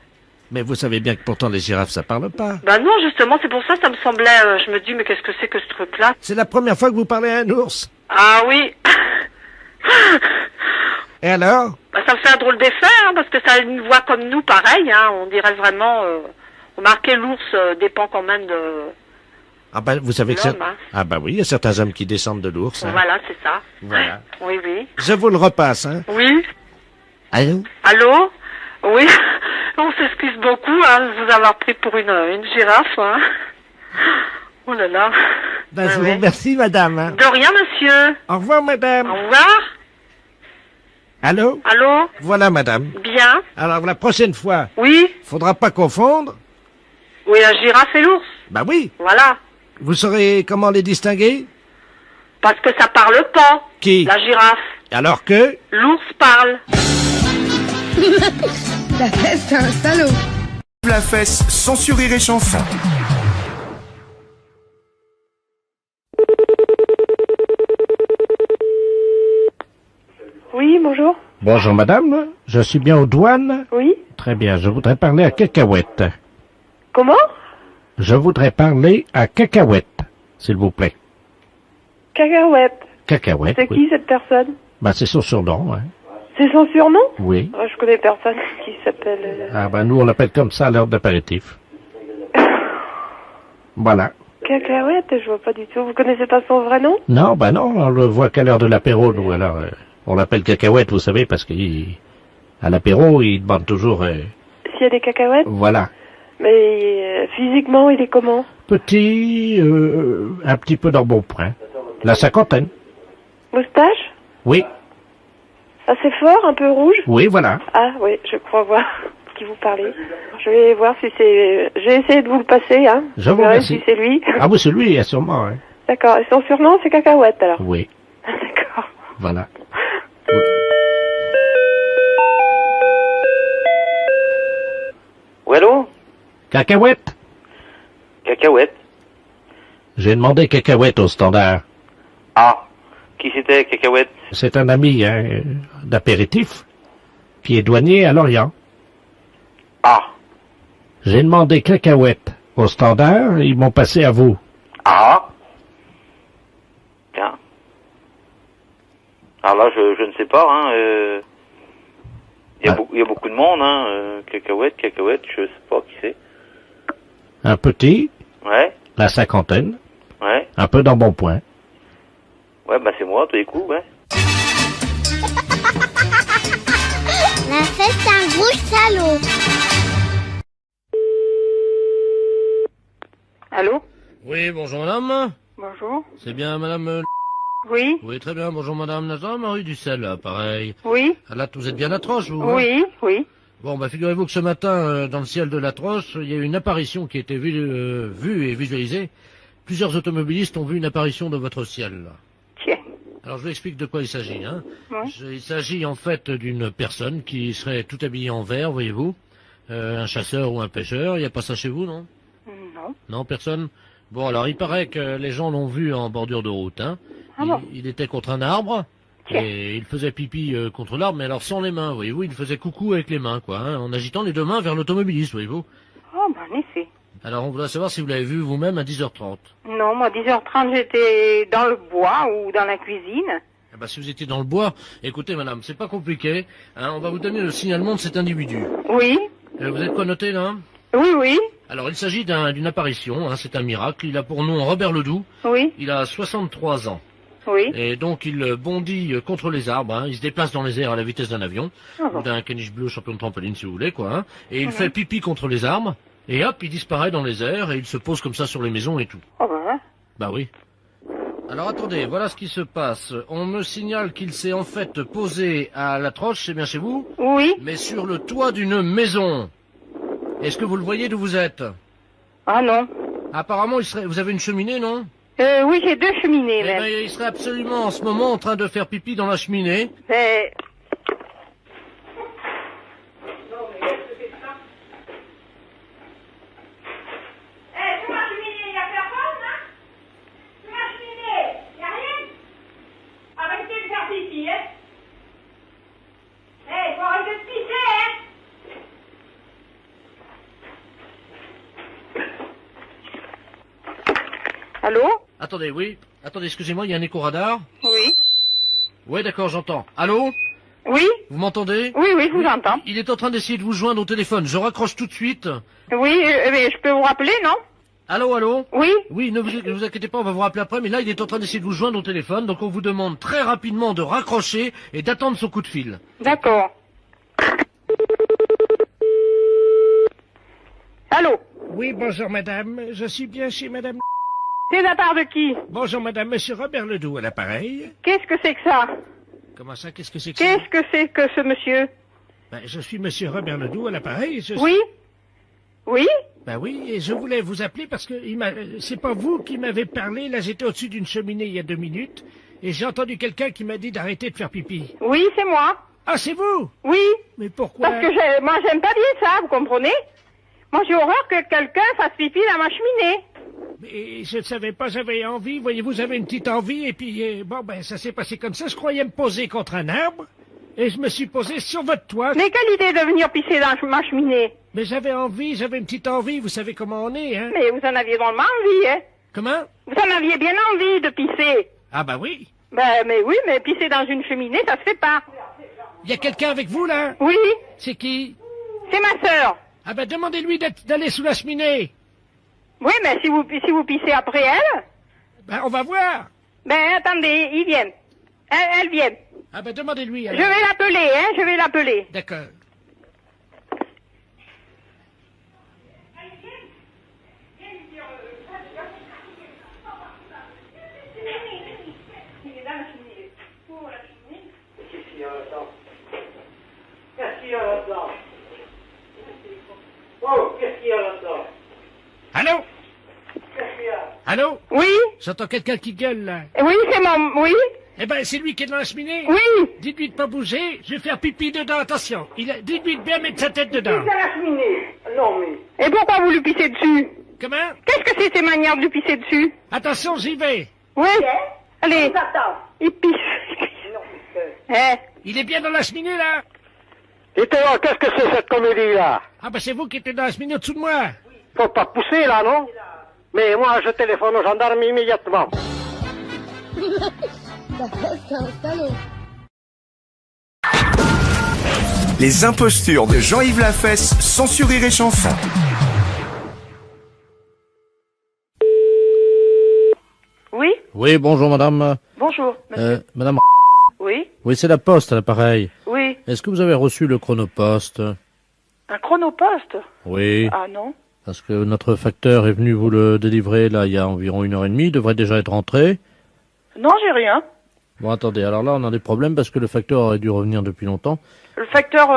Mais vous savez bien que pourtant les girafes ça parle pas. Bah non, justement, c'est pour ça ça me semblait, je me dis mais qu'est-ce que c'est que ce truc-là? C'est la première fois que vous parlez à un ours. Ah oui. Et alors? Bah ça me fait un drôle d'effet, hein, parce que ça a une voix comme nous, pareil, hein, on dirait vraiment... remarquez, l'ours dépend quand même de... Ah bah vous savez que l'homme, hein. Ah bah oui, il y a certains hommes qui descendent de l'ours. Hein. Voilà, c'est ça. Voilà. Oui, oui. Je vous le repasse, hein. Oui. Allô? Allô? Oui. On s'excuse beaucoup, hein, de vous avoir pris pour une girafe, hein. Oh là là. Ben, je vous remercie, madame. Hein. De rien, monsieur. Au revoir, madame. Au revoir. Allô? Allô? Voilà, madame. Bien. Alors, la prochaine fois. Oui. Faudra pas confondre. Oui, la girafe et l'ours. Bah oui. Voilà. Vous saurez comment les distinguer? Parce que ça parle pas. Qui? La girafe. Alors que? L'ours parle. La fesse, c'est un salaud. La fesse sans sourire et chanson. Oui, bonjour. Bonjour, madame. Je suis bien aux douanes? Oui. Très bien. Je voudrais parler à Cacahuète. Comment? Je voudrais parler à Cacahuète, s'il vous plaît. Cacahuète. Cacahuète, C'est oui. qui cette personne? Bah, c'est son surnom, hein. C'est son surnom? Oui. Je connais personne qui s'appelle... Ah ben nous on l'appelle comme ça à l'heure d'apéritif. Voilà. Cacahuète, je vois pas du tout. Vous connaissez pas son vrai nom? Non, ben non, on le voit qu'à l'heure de l'apéro, nous, alors on l'appelle Cacahuète, vous savez, parce qu'à l'apéro, il demande toujours... S'il y a des cacahuètes? Voilà. Mais physiquement, il est comment? Petit, un petit peu d'embonpoint. La cinquantaine. Moustache? Oui. Assez fort, un peu rouge? Oui, voilà. Ah oui, je crois voir qui vous parlez. Je vais voir si c'est... Je vais essayer de vous le passer, hein. Je vous verrai remercie. si c'est lui. Ah oui, c'est lui, sûrement, hein. D'accord. Et son surnom, c'est Cacahuète, alors? Oui. D'accord. Voilà. Oui, allô? Cacahuète? Cacahuète. J'ai demandé Cacahuète au standard. Ah. Qui c'était, Cacahuète? C'est un ami hein, d'apéritif qui est douanier à Lorient. Ah. J'ai demandé Cacahuète au standard, ils m'ont passé à vous. Ah. Tiens. Alors là, je ne sais pas, hein. Il y a beaucoup de monde, hein. Cacahuète, je sais pas qui c'est. Un petit, Ouais. la cinquantaine, Ouais. un peu d'embonpoint. Ouais, bah c'est moi, tous les coups, ouais. La fesse, c'est un gros salaud. Allô? Oui, bonjour madame. Bonjour. C'est bien madame... Oui? Oui, très bien, bonjour madame Nathan, Marie Ducel, là, pareil. Oui? Ah, là, vous êtes bien à Troche, vous? Hein Oui, oui. Bon, bah figurez-vous que ce matin, dans le ciel de la Troche, il y a eu une apparition qui a été vue et visualisée. Plusieurs automobilistes ont vu une apparition de votre ciel, là. Tiens. Alors je vous explique de quoi il s'agit. Hein. Ouais. Il s'agit en fait d'une personne qui serait tout habillée en vert, voyez-vous, un chasseur ou un pêcheur. Il n'y a pas ça chez vous, non? Non. Non, personne? Bon, alors il paraît que les gens l'ont vu en bordure de route. Hein. Ah bon? Il était contre un arbre et il faisait pipi contre l'arbre, mais alors sans les mains, voyez-vous. Il faisait coucou avec les mains, quoi, hein, en agitant les deux mains vers l'automobiliste, voyez-vous. Oh, bah, en effet. Alors on voudrait savoir si vous l'avez vu vous-même à 10h30. Non, moi, 10h30, j'étais dans le bois ou dans la cuisine. Eh ben, si vous étiez dans le bois, écoutez madame, c'est pas compliqué. Hein, on va vous donner le signalement de cet individu. Oui. Vous êtes connoté là? Oui, oui. Alors il s'agit d'une apparition, hein, c'est un miracle. Il a pour nom Robert Ledoux. Oui. Il a 63 ans. Oui. Et donc il bondit contre les arbres, hein, il se déplace dans les airs à la vitesse d'un avion, ou d'un caniche bleu champion de trampoline si vous voulez, quoi. Hein, et il fait pipi contre les arbres, et hop, il disparaît dans les airs, et il se pose comme ça sur les maisons et tout. Oh bah. Bah oui. Alors attendez, voilà ce qui se passe. On me signale qu'il s'est en fait posé à la Troche, c'est bien chez vous? Oui. Mais sur le toit d'une maison. Est-ce que vous le voyez d'où vous êtes? Ah non. Apparemment, vous avez une cheminée, non? Oui, j'ai 2 cheminées, Eh même. ben, il serait absolument en ce moment en train de faire pipi dans la cheminée. Mais... ici, hein. Hey, faut arrêter de pisser, hein. Allô? Attendez, oui. Attendez, excusez-moi, il y a un écho radar. Oui. Oui, d'accord, j'entends. Allô? Oui? Vous m'entendez? Oui, je vous entends. Il est en train d'essayer de vous joindre au téléphone. Je raccroche tout de suite. Oui, mais je peux vous rappeler, non? Allô, allô? Oui? Oui, ne vous inquiétez pas, on va vous rappeler après, mais là, il est en train d'essayer de vous joindre au téléphone, donc on vous demande très rapidement de raccrocher et d'attendre son coup de fil. D'accord. Allô? Oui, bonjour madame. Je suis bien chez madame... C'est de la part de qui? Bonjour madame, monsieur Robert Ledoux à l'appareil. Qu'est-ce que c'est que ça? Comment ça, qu'est-ce que c'est que ça? Qu'est-ce que c'est que ce monsieur? Ben, je suis monsieur Robert Ledoux à l'appareil. Oui? Oui? Ben oui, et je voulais vous appeler parce que c'est pas vous qui m'avez parlé. Là, j'étais au-dessus d'une cheminée il y a 2 minutes et j'ai entendu quelqu'un qui m'a dit d'arrêter de faire pipi. Oui, c'est moi. Ah, c'est vous? Oui. Mais pourquoi? Parce que moi, j'aime pas bien ça, vous comprenez? Moi, j'ai horreur que quelqu'un fasse pipi dans ma cheminée. Mais je ne savais pas, j'avais envie. Voyez-vous, j'avais une petite envie et puis, bon, ben, ça s'est passé comme ça. Je croyais me poser contre un arbre et je me suis posé sur votre toit. Mais quelle idée de venir pisser dans ma cheminée? Mais j'avais envie, j'avais une petite envie. Vous savez comment on est, hein? Mais vous en aviez vraiment envie, hein? Comment? Vous en aviez bien envie de pisser. Ah, bah oui. Ben, mais oui, mais pisser dans une cheminée, ça se fait pas. Il y a quelqu'un avec vous, là? Oui. C'est qui? C'est ma sœur. Ah, ben, demandez-lui d'aller sous la cheminée. Oui, mais si vous pissez après elle... Ben, on va voir. Ben, attendez, ils viennent. Elles viennent. Ah, ben, demandez-lui, Je alors. vais l'appeler, hein, je vais l'appeler. D'accord. Allô? Allô? Oui? J'entends quelqu'un qui gueule, là. Oui, c'est mon... Oui? Eh ben, c'est lui qui est dans la cheminée. Oui. Dites-lui de pas bouger, je vais faire pipi dedans, attention. Dites-lui de bien mettre sa tête dedans. Dans la cheminée. Non, mais... Et pourquoi vous lui pissez dessus? Comment? Qu'est-ce que c'est ces manières de lui pisser dessus? Attention, j'y vais. Oui? Allez. Il pisse. Hein? Il est bien dans la cheminée, là? Et toi, qu'est-ce que c'est cette comédie-là? Ah ben, c'est vous qui êtes dans la cheminée au-dessous de moi. Faut pas pousser, là, non? Mais moi, je téléphone aux gendarmes immédiatement. Les impostures de Jean-Yves Lafesse, sans Rire et Chanson. Oui? Oui, bonjour madame. Bonjour, monsieur. Madame... Oui? Oui, c'est la poste à l'appareil. Oui. Est-ce que vous avez reçu le chronopost? Un chronopost? Oui. Ah non. Parce que notre facteur est venu vous le délivrer, là, il y a environ 1h30, il devrait déjà être rentré. Non, j'ai rien. Bon, attendez, alors là, on a des problèmes parce que le facteur aurait dû revenir depuis longtemps. Le facteur,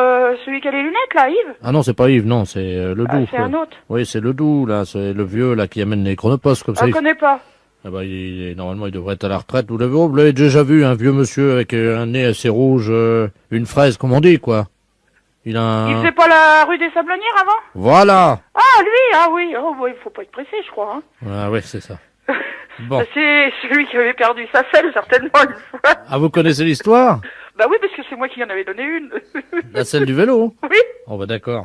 celui qui a les lunettes, là, Yves? Ah non, c'est pas Yves, non, c'est le Doux. C'est un autre. Oui, c'est le Doux, là, c'est le vieux, là, qui amène les chronopostes, comme ça. Je connais pas. Ah bah, normalement, il devrait être à la retraite. Vous l'avez déjà vu, un vieux monsieur avec un nez assez rouge, une fraise, comme on dit, quoi. Il faisait pas la rue des Sablonnières avant? Voilà. Ah, lui, ah oui. Oh, bon, il faut pas être pressé, je crois, hein. Ah ouais, c'est ça. Bon. C'est celui qui avait perdu sa selle, certainement, une fois. Ah, vous connaissez l'histoire? Bah oui, parce que c'est moi qui en avais donné une. La selle du vélo? Oui. Oh bah d'accord.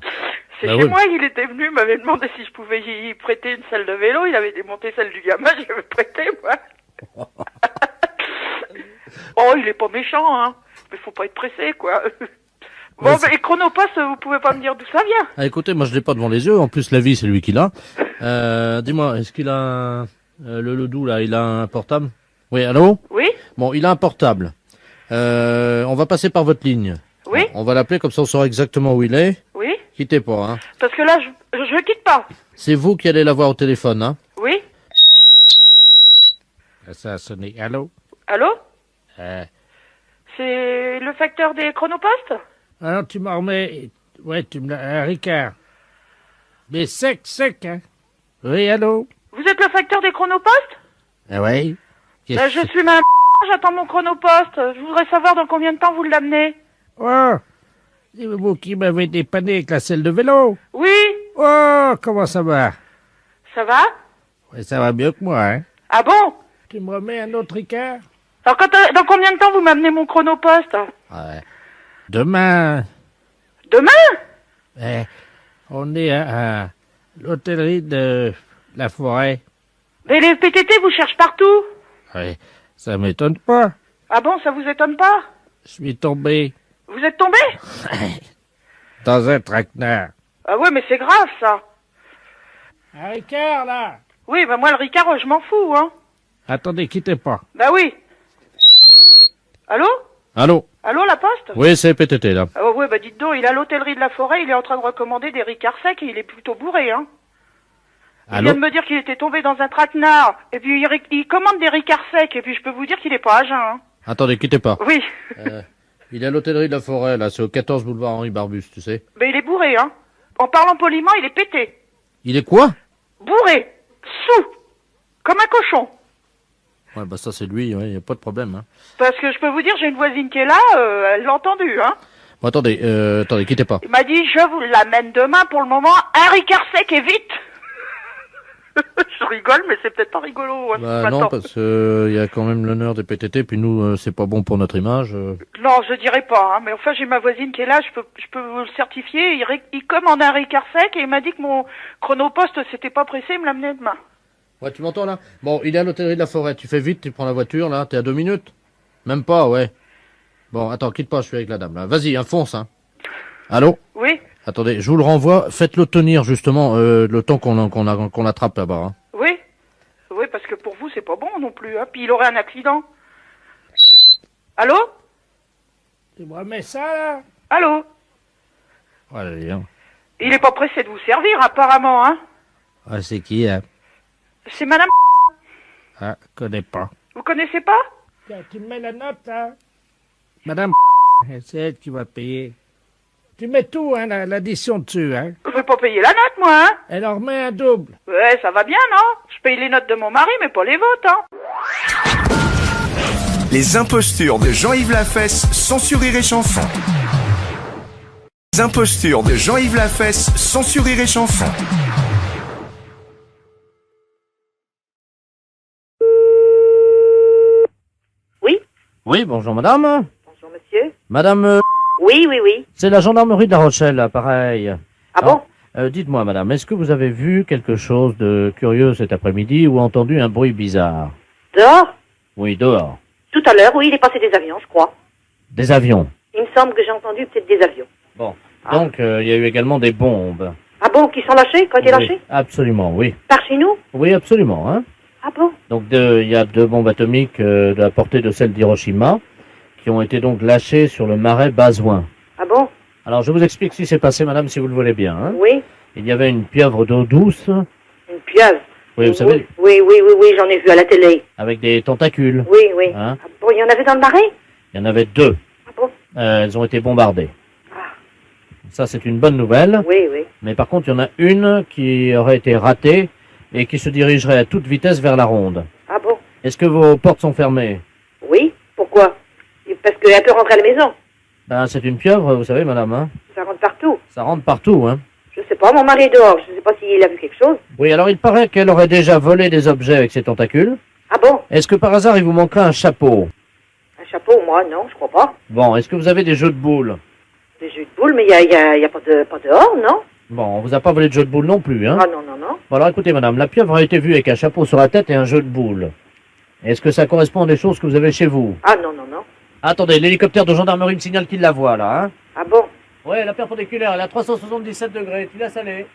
C'est bah chez oui. moi, il était venu, il m'avait demandé si je pouvais y prêter une selle de vélo, il avait démonté celle du gamin, j'avais prêté, moi. Oh, il est pas méchant, hein. Mais faut pas être pressé, quoi. Bon, bah, et Chronopost, vous pouvez pas me dire d'où ça vient? Ah, écoutez, moi je l'ai pas devant les yeux, en plus la vie c'est lui qui l'a. Dis-moi, est-ce qu'il a le Doux là, il a un portable? Oui, allô? Oui? Bon, il a un portable. On va passer par votre ligne. Oui? On va l'appeler comme ça on saura exactement où il est. Oui? Quittez pas, hein. Parce que là, je quitte pas. C'est vous qui allez l'avoir au téléphone, hein. Oui? Ça a sonné. Allô? Allô? C'est le facteur des Chronopost? Alors, tu m'en remets... Ouais, tu me l'as... Ricard. Mais sec, hein? Oui, allô? Vous êtes le facteur des Chronopost? Ah ouais? Bah, je suis ma j'attends mon Chronopost. Je voudrais savoir dans combien de temps vous l'amenez. Oh! C'est vous qui m'avez dépanné avec la selle de vélo? Oui? Oh, comment ça va? Ça va? Ouais, ça va mieux que moi, hein? Ah bon? Tu me remets un autre Ricard? Alors, dans combien de temps vous m'amenez mon chronopost? Ouais. Demain, Demain? on est à l'hôtellerie de la forêt. Mais les PTT vous cherchent partout. Ouais, ça m'étonne pas. Ah bon, ça vous étonne pas? Je suis tombé Vous êtes tombé? dans un traquenard. Ah ouais, mais c'est grave, ça. Un Ricard, là. Oui, bah moi, le Ricard, je m'en fous, hein. Attendez, quittez pas. Bah oui. Allô? Allô? Allô, la poste? Oui, c'est PTT, là. Ah ouais, bah dites donc, il est à l'hôtellerie de la forêt, il est en train de recommander des Ricards secs et il est plutôt bourré, hein. Il Allô? vient de me dire qu'il était tombé dans un traquenard, et puis il commande des Ricards secs, et puis je peux vous dire qu'il est pas à jeun, hein. Attendez, quittez pas. Oui. Il est à l'hôtellerie de la Forêt, là, c'est au 14 boulevard Henri Barbus, tu sais. Mais il est bourré, hein. En parlant poliment, il est pété. Il est quoi? Bourré. Sous. Comme un cochon. Ouais, bah ça c'est lui, ouais, y a pas de problème, hein. Parce que je peux vous dire, j'ai une voisine qui est là, elle l'a entendu, hein. Bon, attendez, quittez pas. Il m'a dit, je vous l'amène demain pour le moment, un Ricard sec et vite. Je rigole, mais c'est peut-être pas rigolo. Hein, Bah non, parce que y a quand même l'honneur des PTT, puis nous, c'est pas bon pour notre image. Non, je dirais pas, hein, mais enfin j'ai ma voisine qui est là, je peux vous le certifier, il commande un Ricard sec et il m'a dit que mon chronopost s'était pas pressé, il me l'amenait demain. Ouais, tu m'entends là? Bon, il est à l'hôtellerie de la Forêt, tu fais vite, tu prends la voiture là, t'es à 2 minutes? Même pas, ouais. Bon, attends, quitte pas, je suis avec la dame là. Vas-y, fonce, hein. Allô? Oui? Attendez, je vous le renvoie, faites-le tenir justement le temps qu'on l'attrape là-bas, hein. Oui? Oui, parce que pour vous c'est pas bon non plus, hein, puis il aurait un accident. Allô? Tu me remets ça, là? Allô? Allez, hein. Il est pas pressé de vous servir apparemment, hein. Ah, c'est qui, hein? C'est madame... Ah, connais pas. Vous connaissez pas? Tiens, tu me mets la note, là? Madame, c'est elle qui va payer. Tu mets tout, hein, l'addition dessus, hein? Je vais pas payer la note, moi, hein. Elle en remet un double. Ouais, ça va bien, non? Je paye les notes de mon mari, mais pas les vôtres, hein. Les impostures de Jean-Yves Lafesse, sans Rire et Chanson. Les impostures de Jean-Yves Lafesse, sans Rire et Chanson. Oui, bonjour madame. Bonjour, monsieur. Madame, Oui, oui, oui. c'est la gendarmerie de La Rochelle, là, pareil. Ah bon? Dites-moi madame, est-ce que vous avez vu quelque chose de curieux cet après-midi ou entendu un bruit bizarre? Dehors? Oui, dehors. Tout à l'heure, oui, il est passé des avions, je crois. Des avions. Il me semble que j'ai entendu peut-être des avions. Bon. Donc, il y a eu également des bombes. Ah bon, qui sont lâchés, quand il est Oui, lâché? absolument, oui. Par chez nous? Oui, absolument, hein. Ah bon? Donc, il y a 2 bombes atomiques de la portée de celle d'Hiroshima qui ont été donc lâchées sur le marais Bazouin. Ah bon? Alors, je vous explique ce qui s'est passé, madame, si vous le voulez bien, hein. Oui. Il y avait une pieuvre d'eau douce. Une pieuvre? Oui, vous savez, Oui, j'en ai vu à la télé. avec des tentacules. Oui, oui. Hein. Ah bon, il y en avait dans le marais? Il y en avait 2. Ah bon? Elles ont été bombardées. Ça, c'est une bonne nouvelle. Oui, oui. Mais par contre, il y en a une qui aurait été ratée et qui se dirigerait à toute vitesse vers la ronde. Ah bon? Est-ce que vos portes sont fermées? Oui. Pourquoi? Parce qu'elle peut rentrer à la maison. Ben, c'est une pieuvre, vous savez, madame, hein. Ça rentre partout. Ça rentre partout, hein. Je sais pas, mon mari est dehors. Je sais pas s'il a vu quelque chose. Oui, alors il paraît qu'elle aurait déjà volé des objets avec ses tentacules. Ah bon? Est-ce que par hasard, il vous manquerait un chapeau? Un chapeau, moi, non, je crois pas. Bon, est-ce que vous avez des jeux de boules? Des jeux de boules, mais il y a pas dehors, non? Bon, on vous a pas volé de jeux de boules non plus, hein. Ah non, non, non. Bon, alors écoutez, madame, la pieuvre a été vue avec un chapeau sur la tête et un jeu de boules. Est-ce que ça correspond à des choses que vous avez chez vous? Ah non, non, non. Attendez, l'hélicoptère de gendarmerie me signale qu'il la voit, là, hein. Ah bon? Ouais, la perpendiculaire, elle est à 377 degrés, tu laisses aller.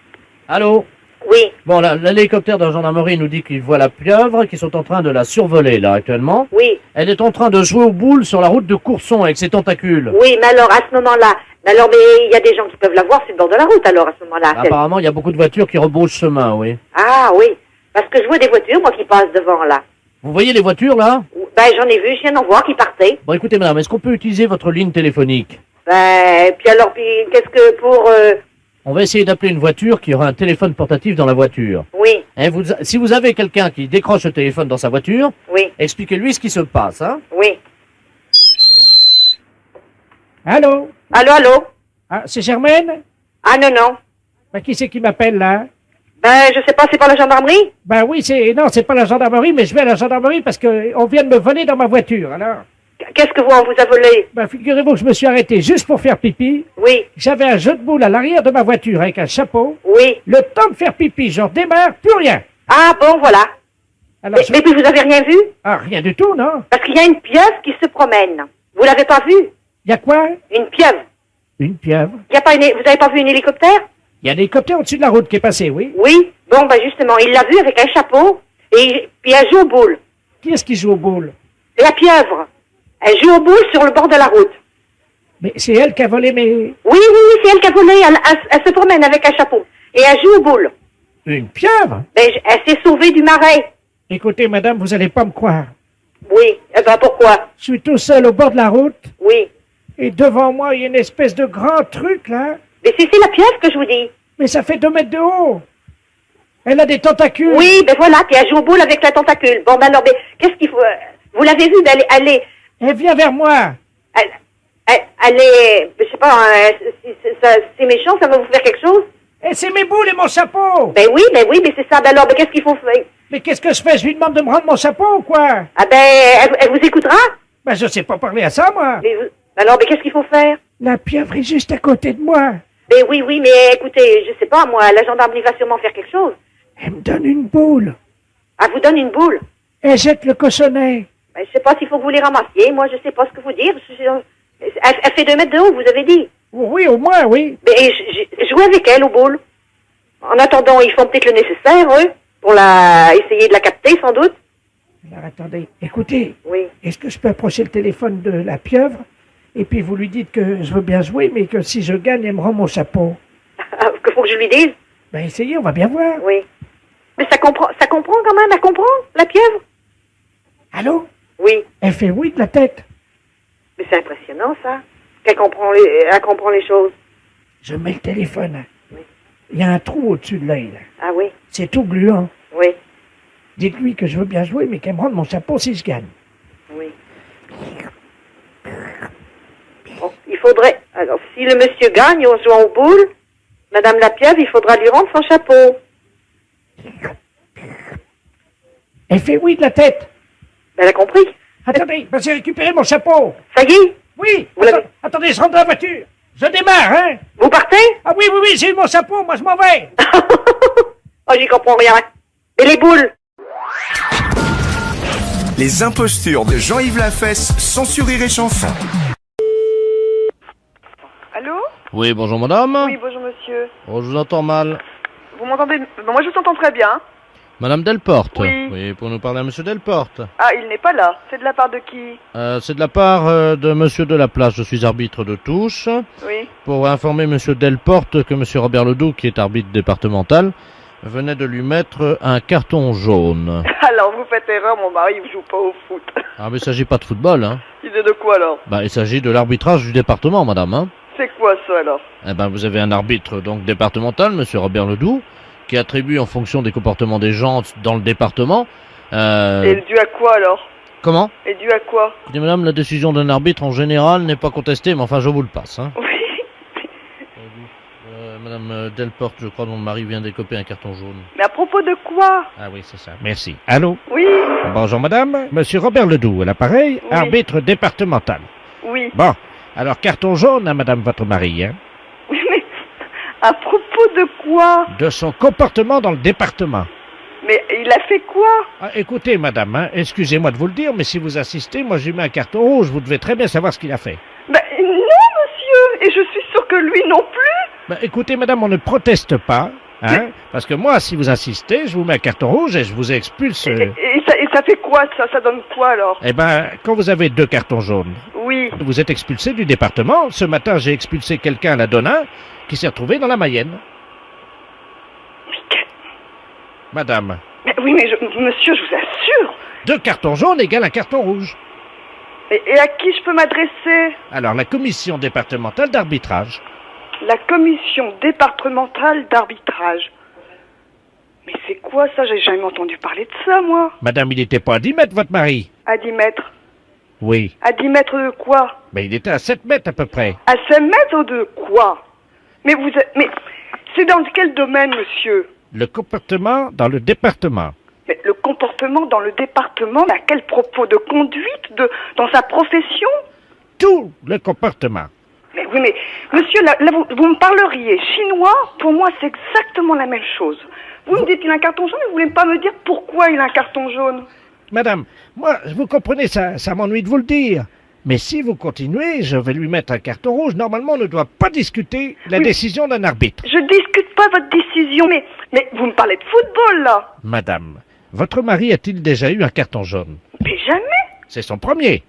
Allô? Oui. Bon, l'hélicoptère de gendarmerie nous dit qu'il voit la pieuvre, qu'ils sont en train de la survoler, là, actuellement. Oui. Elle est en train de jouer aux boules sur la route de Courson avec ses tentacules. Oui, mais alors, à ce moment-là, mais il y a des gens qui peuvent la voir sur le bord de la route, alors, à ce moment-là. Apparemment, il y a beaucoup de voitures qui rebroussent chemin, oui. Ah oui, parce que je vois des voitures, moi, qui passent devant, là. Vous voyez les voitures, là? Ben, j'en ai vu, je viens d'en voir qui partaient. Bon, écoutez, madame, est-ce qu'on peut utiliser votre ligne téléphonique? Ben, puis alors, qu'est-ce que pour... On va essayer d'appeler une voiture qui aura un téléphone portatif dans la voiture. Oui. Hein, si vous avez quelqu'un qui décroche le téléphone dans sa voiture, oui, expliquez-lui ce qui se passe, hein? Oui. Allô? Allô? Ah, c'est Germaine? Ah non, non. Ben, qui c'est qui m'appelle, là? Ben, je sais pas, c'est pas la gendarmerie? Ben oui, non, c'est pas la gendarmerie, mais je vais à la gendarmerie parce que on vient de me voler dans ma voiture, alors. Qu'est-ce que on vous a volé? Ben, figurez-vous que je me suis arrêté juste pour faire pipi. Oui. J'avais un jeu de boules à l'arrière de ma voiture avec un chapeau. Oui. Le temps de faire pipi, je redémarre, plus rien. Ah, bon, voilà. Alors, mais puis vous avez rien vu? Ah, rien du tout, non? Parce qu'il y a une pieuvre qui se promène. Vous l'avez pas vue? Il y a quoi? Une pieuvre. Une pieuvre? Vous avez pas vu un hélicoptère? Il y a un hélicoptère au-dessus de la route qui est passé, oui. Oui. Bon, ben justement, il l'a vu avec un chapeau et puis elle joue aux boules. Qui est-ce qui joue aux boules? La pieuvre. Elle joue aux boules sur le bord de la route. Mais c'est elle qui a volé mes... Oui, c'est elle qui a volé. Elle se promène avec un chapeau. Et elle joue aux boules. Une pieuvre? Ben, elle s'est sauvée du marais. Écoutez, madame, vous allez pas me croire. Oui. Eh ben, pourquoi? Je suis tout seul au bord de la route. Oui. Et devant moi, il y a une espèce de grand truc, là. Mais c'est la pieuvre que je vous dis. Mais ça fait 2 mètres de haut. Elle a des tentacules. Oui, ben voilà, puis elle joue aux boules avec la tentacule. Bon, ben alors, ben, qu'est-ce qu'il faut... Vous l'avez vue, ben, elle vient vers moi. Elle est... Je sais pas, c'est méchant, ça va vous faire quelque chose? Et c'est mes boules et mon chapeau. Ben oui, mais c'est ça. Ben alors, ben, qu'est-ce qu'il faut faire? Mais qu'est-ce que je fais? Je lui demande de me rendre mon chapeau ou quoi? Ah ben, elle vous écoutera? Ben, je sais pas parler à ça, moi. Alors, ben, qu'est-ce qu'il faut faire? La pieuvre est juste à côté de moi. Ben oui, mais écoutez, je sais pas, moi, la gendarmerie va sûrement faire quelque chose. Elle me donne une boule. Elle vous donne une boule? Elle jette le cochonnet. Ben, je sais pas s'il faut que vous les ramassiez. Moi, je sais pas ce que vous dire. Elle fait 2 mètres de haut, vous avez dit? Oui, au moins, oui. Ben, jouez avec elle aux boules. En attendant, ils font peut-être le nécessaire, eux, pour essayer de la capter, sans doute. Alors, attendez. Écoutez. Oui. Est-ce que je peux approcher le téléphone de la pieuvre? Et puis vous lui dites que je veux bien jouer, mais que si je gagne, elle me rend mon chapeau. Que faut que je lui dise? Ben, essayez, on va bien voir. Oui. Mais ça comprend quand même, elle comprend, la pieuvre? Allô? Oui. Elle fait oui de la tête. Mais c'est impressionnant, ça. Elle comprend les choses. Je mets le téléphone. Oui. Il y a un trou au-dessus de l'œil, là. Ah oui? C'est tout gluant. Oui. Dites-lui que je veux bien jouer, mais qu'elle me rende mon chapeau si je gagne. Oui. Bon, il faudrait... Alors, si le monsieur gagne en jouant aux boules, Madame la pieuvre, il faudra lui rendre son chapeau. Elle fait oui de la tête. Elle a compris. Attendez, j'ai récupéré mon chapeau. Ça y est? Oui. Attendez, je rentre dans la voiture. Je démarre, hein? Vous partez? Ah oui, j'ai eu mon chapeau, moi je m'en vais. Oh, j'y comprends rien. Et les boules? Les impostures de Jean-Yves Lafesse sont sur Rire et Chanson. Allô? Oui, bonjour madame. Oui, bonjour monsieur. Oh, je vous entends mal. Vous m'entendez? Bon, moi je vous entends très bien. Madame Delporte. Oui. Pour nous parler à monsieur Delporte. Ah, il n'est pas là. C'est de la part de qui? C'est de la part de monsieur Delaplace. Je suis arbitre de touche. Oui. Pour informer monsieur Delporte que monsieur Robert Ledoux, qui est arbitre départemental, venait de lui mettre un carton jaune. Alors, vous faites erreur, mon mari, il joue pas au foot. Ah, mais il s'agit pas de football, hein. Il est de quoi, alors? Bah, il s'agit de l'arbitrage du département, madame, hein. C'est quoi, ça, alors? Eh ben, vous avez un arbitre, donc, départemental, monsieur Robert Ledoux, qui attribue en fonction des comportements des gens dans le département... Et dû à quoi, alors? Comment? Et dû à quoi? Écoutez, madame, la décision d'un arbitre, en général, n'est pas contestée, mais enfin, je vous le passe, hein. Oui. Madame Delporte, je crois, dont le mari vient d'écoper un carton jaune. Mais à propos de quoi? Ah oui, c'est ça. Merci. Allô? Oui. Bonjour madame, monsieur Robert Ledoux à l'appareil, Oui. arbitre départemental. Oui. Bon, alors carton jaune à madame votre mari, hein? Oui, mais à propos de quoi? De son comportement dans le département. Mais il a fait quoi? Ah, écoutez madame, hein, excusez-moi de vous le dire, mais si vous insistez, moi je lui mets un carton rouge, vous devez très bien savoir ce qu'il a fait. Ben non, monsieur, et je suis sûre que lui non plus. Ben, écoutez madame, on ne proteste pas, hein, parce que moi, si vous insistez, je vous mets un carton rouge et je vous expulse. Et ça fait quoi, ça donne quoi, alors? Eh ben, quand vous avez 2 cartons jaunes, oui. Vous êtes expulsé du département. Ce matin, j'ai expulsé quelqu'un à la Donin qui s'est retrouvé dans la Mayenne. Madame. Mais oui, mais monsieur, je vous assure. 2 cartons jaunes égale un carton rouge. Et à qui je peux m'adresser? Alors, la commission départementale d'arbitrage. La commission départementale d'arbitrage. Mais c'est quoi ça? J'ai jamais entendu parler de ça, moi. Madame, il n'était pas à 10 mètres, votre mari? À 10 mètres. Oui. À 10 mètres de quoi? Mais il était à 7 mètres à peu près. À 7 mètres de quoi? Mais c'est dans quel domaine, monsieur? Le comportement dans le département. Mais le comportement dans le département, mais à quel propos de conduite, dans sa profession? Tout le comportement. Mais oui, mais monsieur, là vous me parleriez chinois, pour moi c'est exactement la même chose. Vous me dites qu'il a un carton jaune, mais vous voulez pas me dire pourquoi il a un carton jaune? Madame, moi, vous comprenez, ça m'ennuie de vous le dire. Mais si vous continuez, je vais lui mettre un carton rouge. Normalement, on ne doit pas discuter la décision d'un arbitre. Je discute pas votre décision, mais vous me parlez de football, là. Madame, votre mari a-t-il déjà eu un carton jaune? Mais jamais. C'est son premier.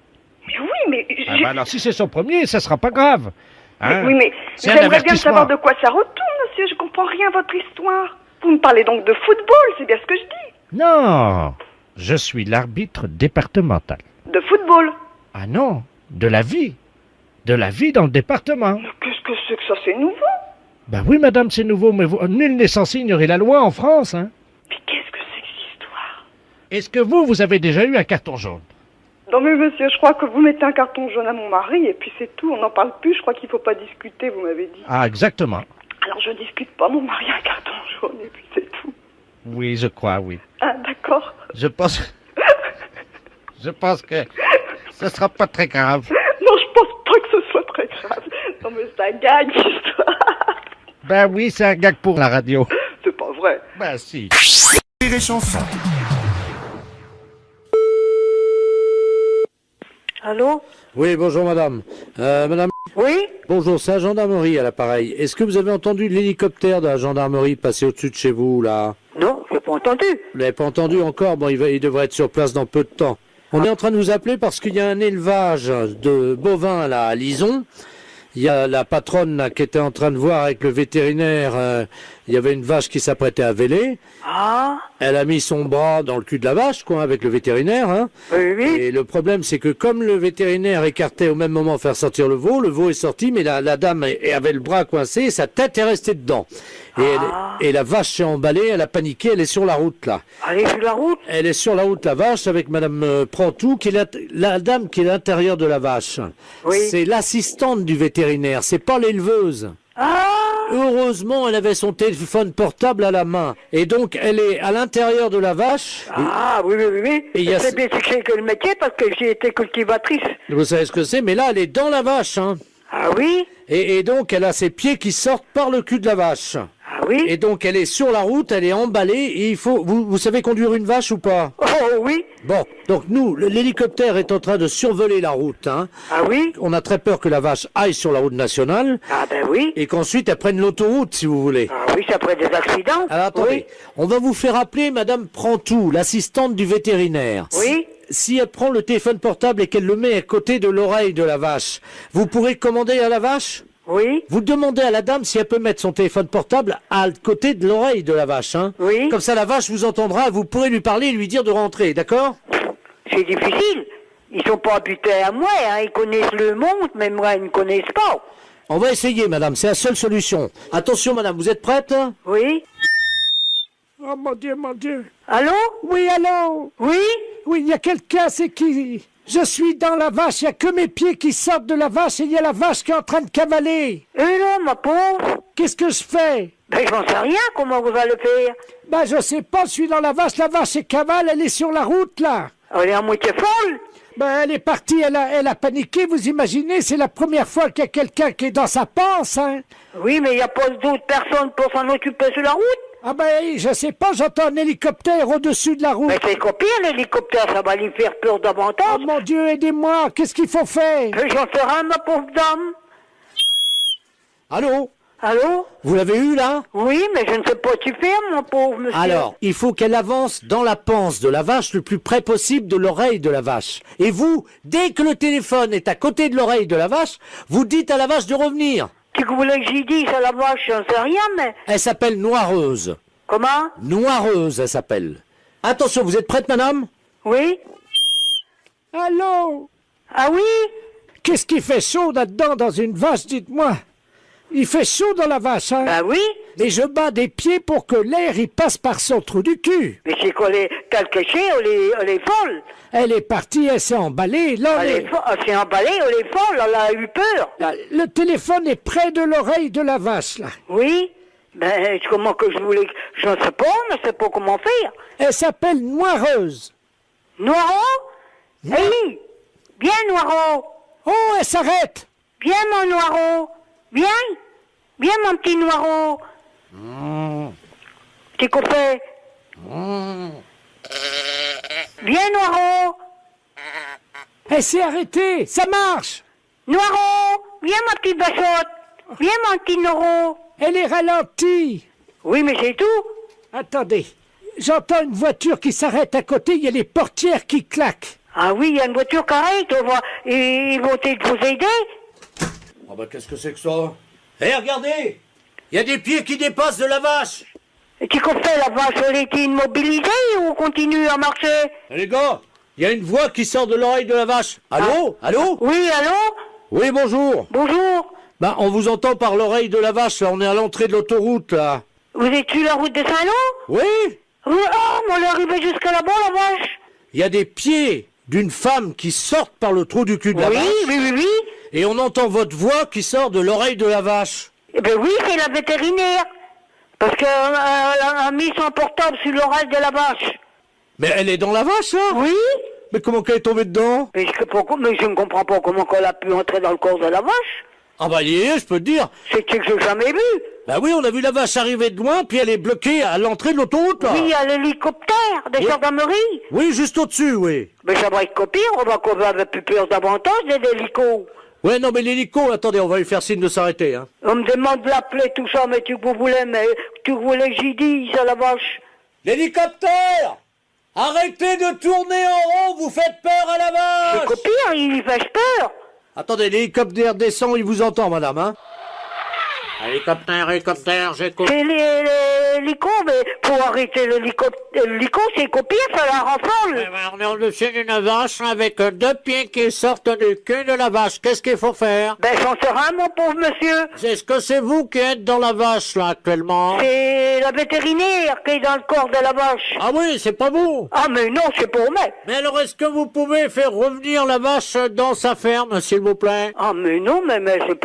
Mais oui, mais... alors si c'est son premier, ça sera pas grave. Hein? Mais, oui, mais j'aimerais bien savoir de quoi ça retourne, monsieur. Je comprends rien à votre histoire. Vous me parlez donc de football, c'est bien ce que je dis. Non, je suis l'arbitre départemental. De football? Ah non, de la vie. De la vie dans le département. Mais qu'est-ce que c'est que ça, c'est nouveau? Ben oui, madame, c'est nouveau, mais nul n'est censé ignorer la loi en France, hein. Mais qu'est-ce que c'est que cette histoire? Est-ce que vous avez déjà eu un carton jaune? Non mais monsieur, je crois que vous mettez un carton jaune à mon mari et puis c'est tout, on n'en parle plus, je crois qu'il faut pas discuter, vous m'avez dit. Ah, exactement. Alors je discute pas, mon mari a un carton jaune et puis c'est tout. Oui, je crois, oui. Ah, d'accord. Je pense que ce sera pas très grave. Non, je pense pas que ce soit très grave. Non mais c'est un gag, histoire. Ben oui, c'est un gag pour la radio. C'est pas vrai. Ben si. Rire et chanson. Allô? Oui, bonjour madame. Madame. Oui? Bonjour, c'est la gendarmerie à l'appareil. Est-ce que vous avez entendu l'hélicoptère de la gendarmerie passer au-dessus de chez vous, là? Non, je n'ai pas entendu. Vous l'avez pas entendu encore? Bon, il devrait être sur place dans peu de temps. On est en train de vous appeler parce qu'il y a un élevage de bovins, là, à Lison. Il y a la patronne, là, qui était en train de voir avec le vétérinaire, il y avait une vache qui s'apprêtait à véler. Ah? Elle a mis son bras dans le cul de la vache, quoi, avec le vétérinaire, hein. Oui, oui. Et le problème, c'est que comme le vétérinaire écartait au même moment faire sortir le veau est sorti, mais la dame avait le bras coincé et sa tête est restée dedans. Et la vache s'est emballée, elle a paniqué, elle est sur la route, là. Elle est sur la route? Elle est sur la route, la vache, avec madame Prantou, qui est la dame qui est à l'intérieur de la vache. Oui. C'est l'assistante du vétérinaire, c'est pas l'éleveuse. Ah! Heureusement, elle avait son téléphone portable à la main. Et donc, elle est à l'intérieur de la vache. Ah, oui. Et c'est bien que le métier parce que j'ai été cultivatrice. Vous savez ce que c'est, mais là, elle est dans la vache, hein. Ah oui? Et donc, elle a ses pieds qui sortent par le cul de la vache. Ah oui? Et donc, elle est sur la route, elle est emballée, et il faut... Vous savez conduire une vache ou pas? Oh, oui. Bon, donc nous, l'hélicoptère est en train de survoler la route, hein. Ah oui? On a très peur que la vache aille sur la route nationale. Ah ben oui. Et qu'ensuite, elle prenne l'autoroute, si vous voulez. Ah oui, ça ferait des accidents. Alors, attendez. Oui. On va vous faire appeler madame Prantou, l'assistante du vétérinaire. Oui. Si elle prend le téléphone portable et qu'elle le met à côté de l'oreille de la vache, vous pourrez commander à la vache? Oui. Vous demandez à la dame si elle peut mettre son téléphone portable à côté de l'oreille de la vache, hein. Oui. Comme ça, la vache vous entendra, vous pourrez lui parler et lui dire de rentrer, d'accord? C'est difficile. Ils sont pas habitués à moi, hein. Ils connaissent le monde, mais moi, ils ne connaissent pas. On va essayer, madame, c'est la seule solution. Attention, madame, vous êtes prête? Oui. Oh mon Dieu. Allô? Oui, allô? Oui? Oui, il y a quelqu'un, c'est qui? Je suis dans la vache, il n'y a que mes pieds qui sortent de la vache et il y a la vache qui est en train de cavaler. Et là, ma pauvre? Qu'est-ce que je fais? Ben, j'en sais rien, comment vous allez faire? Ben, je sais pas, je suis dans la vache est cavale, elle est sur la route, là. Elle est à moitié folle? Ben, elle est partie, elle a paniqué, vous imaginez, c'est la première fois qu'il y a quelqu'un qui est dans sa panse, hein. Oui, mais il n'y a pas d'autres personnes pour s'en occuper sur la route? Ah ben, je sais pas, j'entends un hélicoptère au-dessus de la route. Mais c'est copié, l'hélicoptère, ça va lui faire peur davantage. Oh mon Dieu, aidez-moi, qu'est-ce qu'il faut faire? J'en fais rien, ma pauvre dame. Allô? Allô? Vous l'avez eu, là? Oui, mais je ne sais pas tu faire, mon pauvre monsieur. Alors, il faut qu'elle avance dans la panse de la vache le plus près possible de l'oreille de la vache. Et vous, dès que le téléphone est à côté de l'oreille de la vache, vous dites à la vache de revenir. Tu voulais que j'y dise à la vache, j'en sais rien, mais... Elle s'appelle Noireuse. Comment? Noireuse, elle s'appelle. Attention, vous êtes prête, madame? Oui. Allô? Ah oui? Qu'est-ce qui fait chaud là-dedans dans une vache, dites-moi? Il fait chaud dans la vache, hein? Ah oui? Et je bats des pieds pour que l'air y passe par son trou du cul. Mais c'est quoi, quelque chose, elle est folle. Elle est partie, elle s'est emballée. Là, elle s'est emballée, elle est folle, elle a eu peur. Là, le téléphone est près de l'oreille de la vache, là. Oui? Ben, comment que je voulais... Je ne sais pas comment faire. Elle s'appelle Noireuse. Noiro? Oui. Bien, Noiro. Oh, elle s'arrête. Bien, mon Noiro. Bien. Bien, mon petit Noiro. T'es coupé. Bien, Noiro. Elle s'est arrêtée. Ça marche. Noiro. Viens, ma petite bachotte. Viens, mon petit Noiro. Elle est ralentie. Oui, mais c'est tout. Attendez. J'entends une voiture qui s'arrête à côté. Il y a les portières qui claquent. Ah oui, il y a une voiture correcte. Ils vont vous aider. Ah bah qu'est-ce que c'est que ça? Eh, regardez! Il y a des pieds qui dépassent de la vache! Et tu fait la vache, elle était immobilisée ou continue à marcher? Les gars, il y a une voix qui sort de l'oreille de la vache. Allô? Allô? Oui, allô? Oui, bonjour. Bonjour. Bah, on vous entend par l'oreille de la vache, là. On est à l'entrée de l'autoroute, là. Vous êtes sur la route de Saint-Lô? Oui? Oui, on est arrivé jusqu'à là-bas, la vache. Il y a des pieds d'une femme qui sortent par le trou du cul de la vache. Oui. Et on entend votre voix qui sort de l'oreille de la vache. Eh ben oui, c'est la vétérinaire. Parce qu'elle a mis son portable sur l'oreille de la vache. Mais elle est dans la vache, là? Oui. Mais comment qu'elle est tombée dedans? Mais je ne comprends pas comment elle a pu entrer dans le corps de la vache. Ah bah, je peux te dire. C'est que je n'ai jamais vu. Bah oui, on a vu la vache arriver de loin, puis elle est bloquée à l'entrée de l'autoroute, là. Oui, il y a l'hélicoptère de gendarmerie. Oui, juste au-dessus, oui. Mais ça va être copié, on va plus peur davantage des hélicos. Ouais, non, mais l'hélico, attendez, on va lui faire signe de s'arrêter, hein. On me demande de l'appeler, tout ça, mais tu voulais que j'y dise à la vache. L'hélicoptère! Arrêtez de tourner en rond, vous faites peur à la vache! C'est copié, il fait peur. Attendez, l'hélicoptère descend, il vous entend, madame, hein. Hélicoptère, j'écoute. C'est l'hélico, mais pour arrêter l'hélico, c'est copié, ça la rafale. On est au-dessus d'une vache avec deux pieds qui sortent du cul de la vache. Qu'est-ce qu'il faut faire? Ben, j'en sais rien, mon pauvre monsieur. Est-ce que c'est vous qui êtes dans la vache, là, actuellement? C'est la vétérinaire qui est dans le corps de la vache. Ah oui, c'est pas vous? Ah, mais non, c'est pour moi. Mais alors, est-ce que vous pouvez faire revenir la vache dans sa ferme, s'il vous plaît? Ah, mais non, mais c'est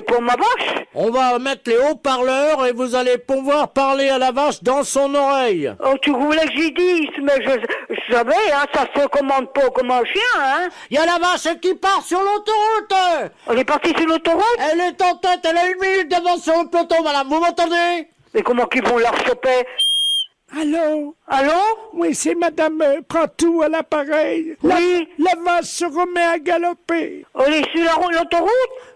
pour ma vache. On va mettre les haut-parleurs et vous allez pouvoir parler à la vache dans son oreille. Oh, tu voulais que j'y dise, mais je savais, hein, ça se commande pas comme un chien, hein. Il y a la vache qui part sur l'autoroute. Elle est partie sur l'autoroute? Elle est en tête, elle a 1 minute d'avance sur le peloton, madame, vous m'entendez? Mais comment qu'ils vont la choper? Allô? Allô? Oui, c'est madame Prantou à l'appareil. Oui. La vache se remet à galoper. Elle est sur l'autoroute?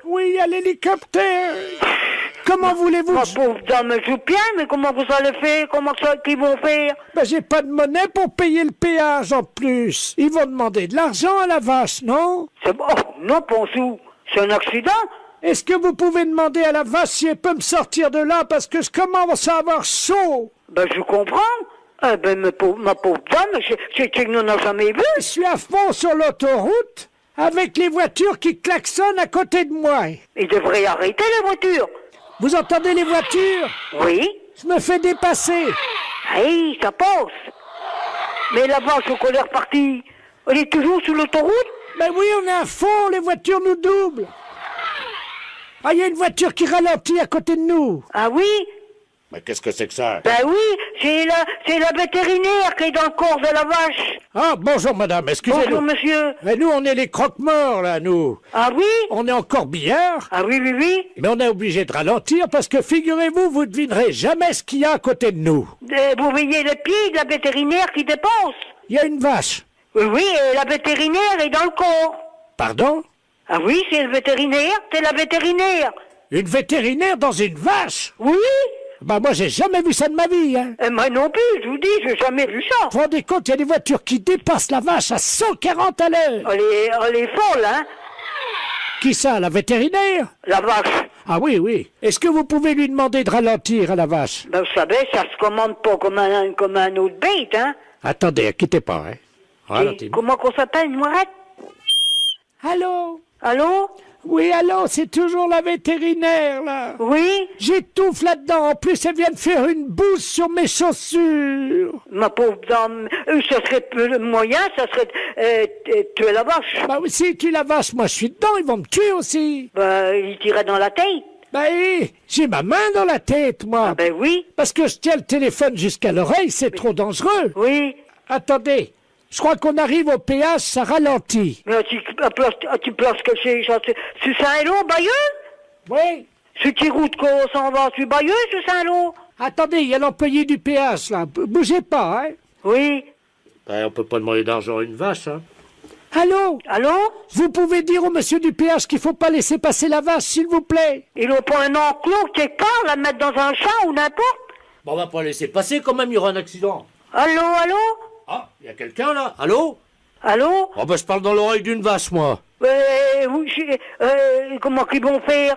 Oui, il y a l'hélicoptère. Comment voulez-vous? Ma pauvre dame joue bien, mais comment vous allez faire? Comment qu'ils vont faire? Ben, j'ai pas de monnaie pour payer le péage en plus. Ils vont demander de l'argent à la vache, non? C'est bon. Non, Ponsou. C'est un accident? Est-ce que vous pouvez demander à la vache si elle peut me sortir de là parce que je commence à avoir chaud? Ben, je comprends. Eh ben, ma pauvre dame, c'est que nous n'avons jamais vu. Je suis à fond sur l'autoroute avec les voitures qui klaxonnent à côté de moi. Ils devraient arrêter les voitures. Vous entendez les voitures? Oui. Je me fais dépasser. Oui, ça passe. Mais la vache au colère partie, elle est toujours sur l'autoroute? Ben oui, on est à fond, les voitures nous doublent. Ah, il y a une voiture qui ralentit à côté de nous. Ah oui? Mais qu'est-ce que c'est que ça? Ben oui, c'est la vétérinaire qui est dans le corps de la vache. Ah, bonjour madame, excusez-nous. Bonjour monsieur. Mais nous, on est les croque-morts, là, nous. Ah oui? On est encore bien. Ah oui. Mais on est obligé de ralentir parce que, figurez-vous, vous ne devinerez jamais ce qu'il y a à côté de nous. Vous voyez le pied de la vétérinaire qui dépense. Il y a une vache. Oui, et la vétérinaire est dans le corps. Pardon? Ah oui, c'est le vétérinaire, c'est la vétérinaire. Une vétérinaire dans une vache? Oui. Bah moi j'ai jamais vu ça de ma vie, hein. Moi non plus, je vous dis, j'ai jamais vu ça. Vous vous rendez compte, il y a des voitures qui dépassent la vache à 140 à l'heure. Elle est folle, hein. Qui ça, la vétérinaire? La vache. Ah oui. Est-ce que vous pouvez lui demander de ralentir à la vache? Ben vous savez, ça se commande pas comme un autre bête, hein. Attendez, quittez pas, hein. Ralentis. Comment qu'on s'appelle, une moirette? Allô? Allô? Oui, allô, c'est toujours la vétérinaire, là. Oui? J'étouffe là-dedans. En plus, elle vient de faire une bouse sur mes chaussures. Ma pauvre dame, ça serait le moyen, ça serait tuer la vache. Bah oui, si tu la vache, moi je suis dedans, ils vont me tuer aussi. Bah, il tirait dans la tête. Bah, j'ai ma main dans la tête, moi. Ah ben oui. Parce que je tiens le téléphone jusqu'à l'oreille, c'est trop dangereux. Oui. Attendez, je crois qu'on arrive au péage, ça ralentit. Mais tu places que c'est Saint-Lô, Bayeux? Oui. C'est qui route qu'on s'en va? Tu Bayeux, c'est Saint-Lô? Attendez, il y a l'employé du péage, là. Bougez pas, hein. Oui. On peut pas demander d'argent à une vache, hein. Allô? Allô? Vous pouvez dire au monsieur du péage qu'il faut pas laisser passer la vache, s'il vous plaît? Ils n'ont pas un enclos quelque part, la mettre dans un champ ou n'importe? Bon, on va pas laisser passer quand même, il y aura un accident. Allô, allô? Ah, il y a quelqu'un là. Allô? Allô? Oh bah je parle dans l'oreille d'une vache, moi. Comment qu'ils vont faire?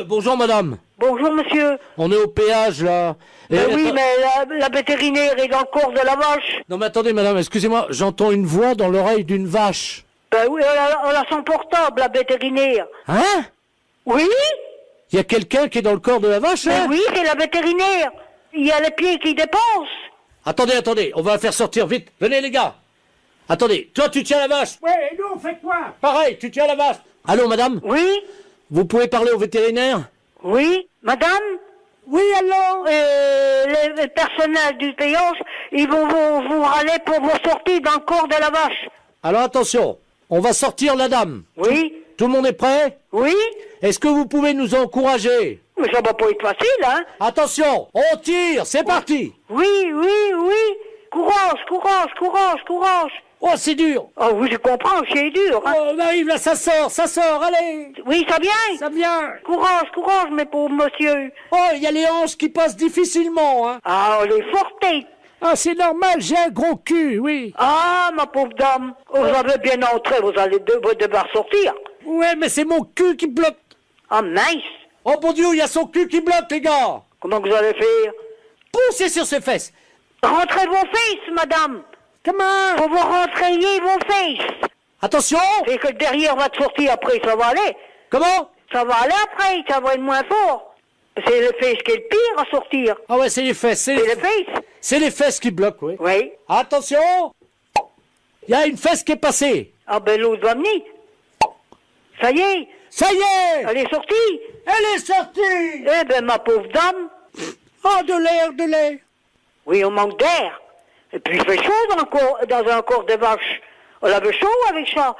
Bonjour madame. Bonjour monsieur. On est au péage là. Oui, mais la vétérinaire est dans le corps de la vache. Non mais attendez madame, excusez-moi, j'entends une voix dans l'oreille d'une vache. Ben oui, elle a son portable, la vétérinaire. Hein? Oui? Il y a quelqu'un qui est dans le corps de la vache, hein? Oui, c'est la vétérinaire. Il y a les pieds qui dépensent. Attendez, on va la faire sortir vite. Venez les gars. Attendez, toi tu tiens la vache. Ouais, et nous on fait quoi? Pareil, tu tiens la vache. Allô madame? Oui? Vous pouvez parler au vétérinaire? Oui? Madame? Oui, allô? Les personnels du péage, ils vont vous râler pour vous sortir dans le corps de la vache. Alors attention, on va sortir la dame. Oui? Tout le monde est prêt? Oui? Est-ce que vous pouvez nous encourager? Mais ça va pas être facile, hein? Attention, on tire, c'est parti! Oui, oui, oui! Courage, courage, courage, courage! Oh, c'est dur! Oh oui, je comprends, c'est dur, hein? Oh, on arrive là, ça sort, allez! Oui, ça vient? Ça vient! Courage, courage, mes pauvres monsieur! Oh, il y a les hanches qui passent difficilement, hein! Ah, on est fortes! Ah, c'est normal, j'ai un gros cul, oui! Ah, ma pauvre dame! Vous avez bien entré, vous allez devoir sortir! Ouais, mais c'est mon cul qui bloque! Ah, mince! Oh, bon Dieu, il y a son cul qui bloque, les gars! Comment vous allez faire? Poussez sur ses fesses! Rentrez vos fesses, madame! Comment? Faut vous rentrer vos fesses! Attention! Et que le derrière va te sortir après, ça va aller! Comment? Ça va aller après, ça va être moins fort! C'est les fesses qui est le pire à sortir! Ah ouais, c'est les fesses, C'est les fesses! C'est les fesses qui bloquent, oui. Oui. Attention! Il y a une fesse qui est passée! Ah ben l'autre va venir! Ça y est! Ça y est! Elle est sortie! Elle est sortie! Eh ben ma pauvre dame! Oh, de l'air! Oui, on manque d'air! Et puis il fait chaud dans un corps de vache! On avait chaud avec ça!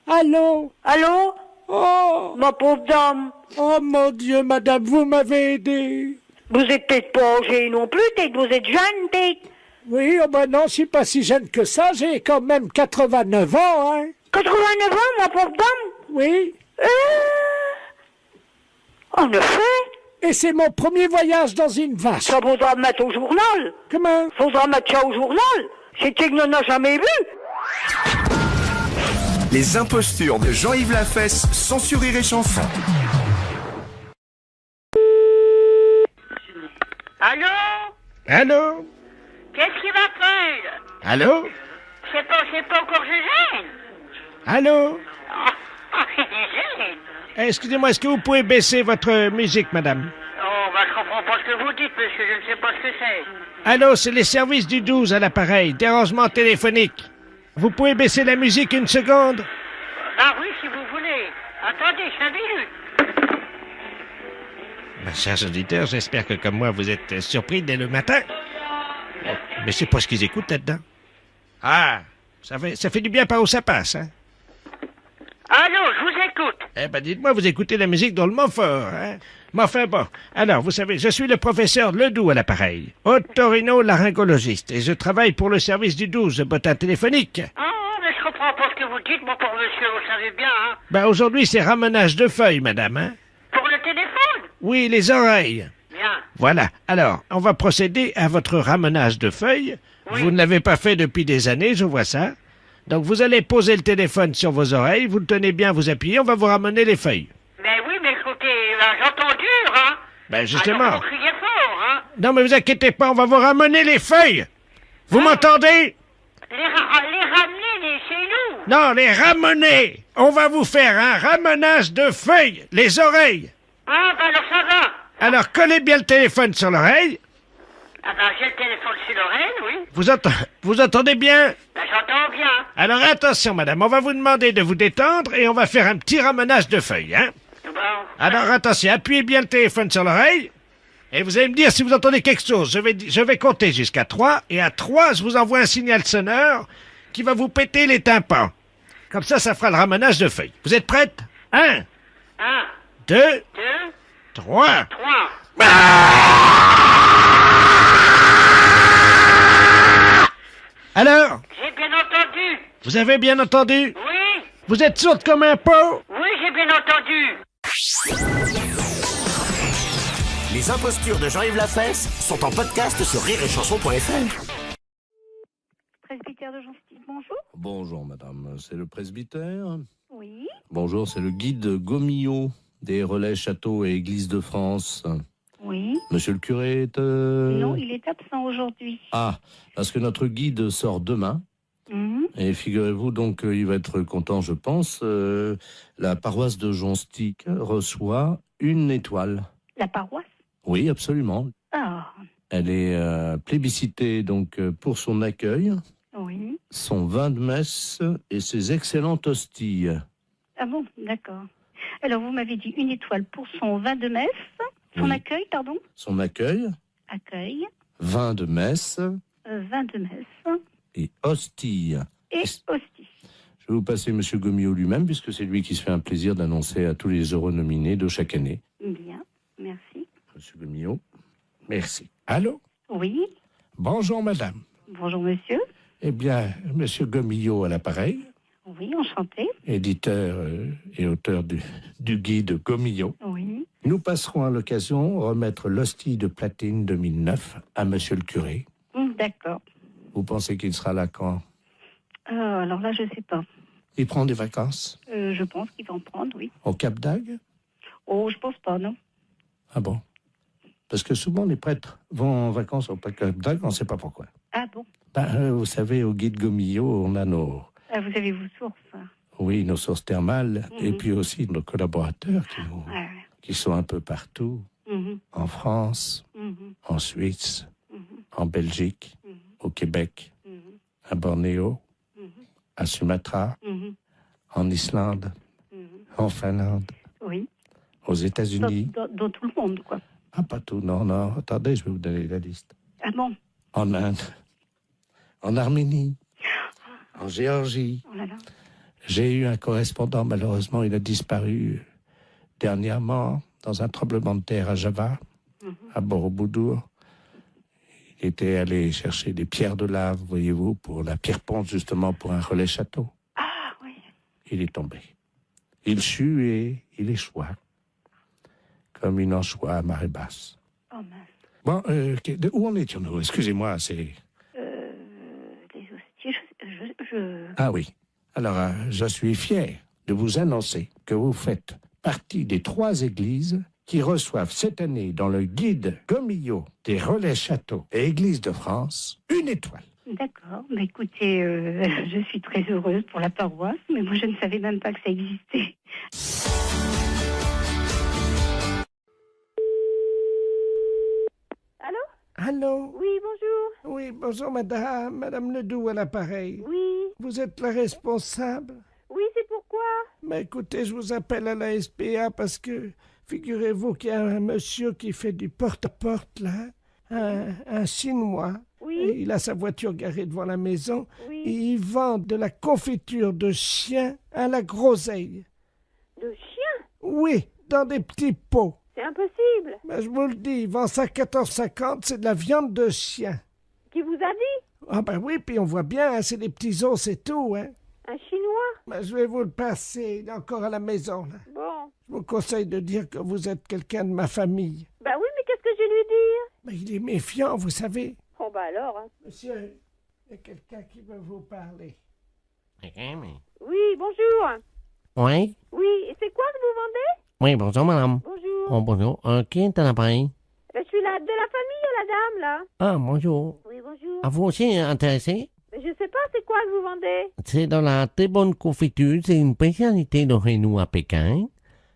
Allô? Allô? Oh! Ma pauvre dame! Oh mon Dieu, madame, vous m'avez aidé! Vous êtes peut-être pas âgé non plus, peut-être vous êtes jeune, peut-être? Oui, oh ben non, je suis pas si jeune que ça, j'ai quand même 89 ans, hein! 89 ans, ma pauvre dame? Oui. En effet. Et c'est mon premier voyage dans une vache. Ça faudra mettre au journal. Comment? Faudra mettre ça au journal. C'est qu'il n'en a jamais vu. Les impostures de Jean-Yves Lafesse sont sur Rire et Chanson. Allô? Allô? Qu'est-ce qui m'appelle? Allô? C'est pas encore Gégène? Allô? Gégène? Excusez-moi, est-ce que vous pouvez baisser votre musique, madame? Oh, bah je comprends pas ce que vous dites, monsieur, je ne sais pas ce que c'est. Allô, c'est les services du 12 à l'appareil, dérangement téléphonique. Vous pouvez baisser la musique une seconde? Ah oui, si vous voulez. Attendez, 5 minutes. Chers auditeurs, j'espère que comme moi, vous êtes surpris dès le matin. Mais c'est pas ce qu'ils écoutent là-dedans. Ah, ça fait du bien par où ça passe, hein? Allô, je vous écoute. Eh ben, dites-moi, vous écoutez la musique drôlement fort, hein? Mais enfin, bon. Alors, vous savez, je suis le professeur Ledoux à l'appareil, otorino-laryngologiste, et je travaille pour le service du 12, bottin téléphonique. Ah, mais je comprends pas ce que vous dites, mon pauvre monsieur, vous savez bien, hein? Ben, aujourd'hui, c'est ramenage de feuilles, madame, hein? Pour le téléphone? Oui, les oreilles. Bien. Voilà. Alors, on va procéder à votre ramenage de feuilles. Oui. Vous ne l'avez pas fait depuis des années, je vois ça. Donc, vous allez poser le téléphone sur vos oreilles, vous le tenez bien, vous appuyez, on va vous ramener les feuilles. Mais oui, mais écoutez, j'entends dur, hein? Ben, justement. Alors, vous criez fort, hein? Non, mais vous inquiétez pas, on va vous ramener les feuilles. Vous m'entendez? Les ramener, c'est nous. Non, les ramener. On va vous faire un ramenage de feuilles, les oreilles. Ah, ben alors ça va. Alors, collez bien le téléphone sur l'oreille. Ah ben, j'ai le téléphone sur l'oreille, oui. Vous entendez bien? Ben, j'entends bien. Alors, attention, madame, on va vous demander de vous détendre et on va faire un petit ramenage de feuilles, hein? Ben, Alors attention, appuyez bien le téléphone sur l'oreille. Et vous allez me dire si vous entendez quelque chose. Je vais compter jusqu'à 3. Et à 3, je vous envoie un signal sonore qui va vous péter les tympans. Comme ça fera le ramenage de feuilles. Vous êtes prête? 1, 2, 3. Alors? J'ai bien entendu. Vous avez bien entendu? Oui. Vous êtes sourde comme un pot? Oui, j'ai bien entendu. Les impostures de Jean-Yves Lafesse sont en podcast sur rireetchanson.fr. Presbytère de Jean-Style, bonjour. Bonjour madame, c'est le presbytère. Oui. Bonjour, c'est le guide Gomillot des relais châteaux et églises de France. Oui. Monsieur le curé est... Non, il est absent aujourd'hui. Ah, parce que notre guide sort demain. Mhm. Et figurez-vous donc qu'il va être content, je pense. La paroisse de Jonstic reçoit une étoile. La paroisse? Oui, absolument. Ah. Elle est plébiscitée donc pour son accueil, Oui. son vin de messe et ses excellentes hosties. Ah bon, d'accord. Alors, vous m'avez dit une étoile pour son vin de messe. Son accueil, pardon? Son accueil, Accueil, vin de messe vin de messe et hosties. et hostie. Je vais vous passer Monsieur Gomillot lui-même, puisque c'est lui qui se fait un plaisir d'annoncer à tous les heureux nominés de chaque année. Bien, merci. Monsieur Gomillot, merci. Allô? Oui. Bonjour madame. Bonjour, monsieur. Eh bien, Monsieur Gomillot à l'appareil, Oui, enchanté. éditeur et auteur du guide Gomillot. Oui. Nous passerons à l'occasion remettre l'hostie de platine 2009 à Monsieur le curé. D'accord. Vous pensez qu'il sera là quand? Alors là, je sais pas. Il prend des vacances? Je pense qu'il va en prendre, oui. Au Cap d'Agde? Oh, je pense pas, non. Ah bon? Parce que souvent les prêtres vont en vacances au Cap d'Agde, on ne sait pas pourquoi. Ah bon? Vous savez, au guide Gomillot, on a Ah, vous avez vos sources. nos sources thermales, et puis aussi nos collaborateurs qui sont un peu partout, Mhm. en France, Mhm. en Suisse, en Belgique, au Québec, à Bornéo, à Sumatra, Mhm. en Islande, en Finlande, Oui. aux États-Unis. Dans tout le monde, quoi. Ah, pas tout, non, attendez, je vais vous donner la liste. Ah bon? En Inde, en Arménie, en Géorgie. Oh là là. J'ai eu un correspondant, malheureusement, il a disparu dernièrement dans un tremblement de terre à Java, à Borobudur. Il était allé chercher des pierres de lave, voyez-vous, pour la pierre-ponce, justement, pour un relais château. Ah oui. Il est tombé. Il sut et il échoua, comme une anchois à marée basse. Oh mince. Bon, où en étions-nous? Excusez-moi, c'est... Les hosties, je... Ah oui. Alors, je suis fier de vous annoncer que vous faites partie des 3 églises qui reçoivent cette année dans le guide Gomillot des relais châteaux et églises de France une étoile. D'accord. Mais écoutez, je suis très heureuse pour la paroisse, mais moi je ne savais même pas que ça existait. Allô? Allô? Oui, bonjour. Oui, bonjour madame. Madame Ledoux à l'appareil. Oui. Vous êtes la responsable? Oui, c'est pourquoi? Mais écoutez, je vous appelle à la SPA parce que figurez-vous qu'il y a un monsieur qui fait du porte-à-porte là, un Chinois. Oui. Et il a sa voiture garée devant la maison. Oui. Et il vend de la confiture de chien à la groseille. De chien? Oui, dans des petits pots. C'est impossible. Ben, je vous le dis, il vend ça à 14,50, c'est de la viande de chien. Qui vous a dit? Ah ben oui, puis on voit bien, hein, c'est des petits os, c'est tout, hein. Un Chinois? Ben, je vais vous le passer, il est encore à la maison, là. Bon. Je vous conseille de dire que vous êtes quelqu'un de ma famille. Bah oui, mais qu'est-ce que je vais lui dire? Mais il est méfiant, vous savez. Oh bah alors, hein. Monsieur, il y a quelqu'un qui veut vous parler. Oui, bonjour. Oui? Oui, et c'est quoi que vous vendez? Oui, bonjour, madame. Bonjour. Oh, bonjour. Qui est à l'appareil? Je suis de la famille, la dame, là. Ah, bonjour. Oui, bonjour. À vous aussi intéressé? Mais je sais pas, c'est quoi que vous vendez? C'est dans la très bonne confiture. C'est une spécialité de chez nous à Pékin.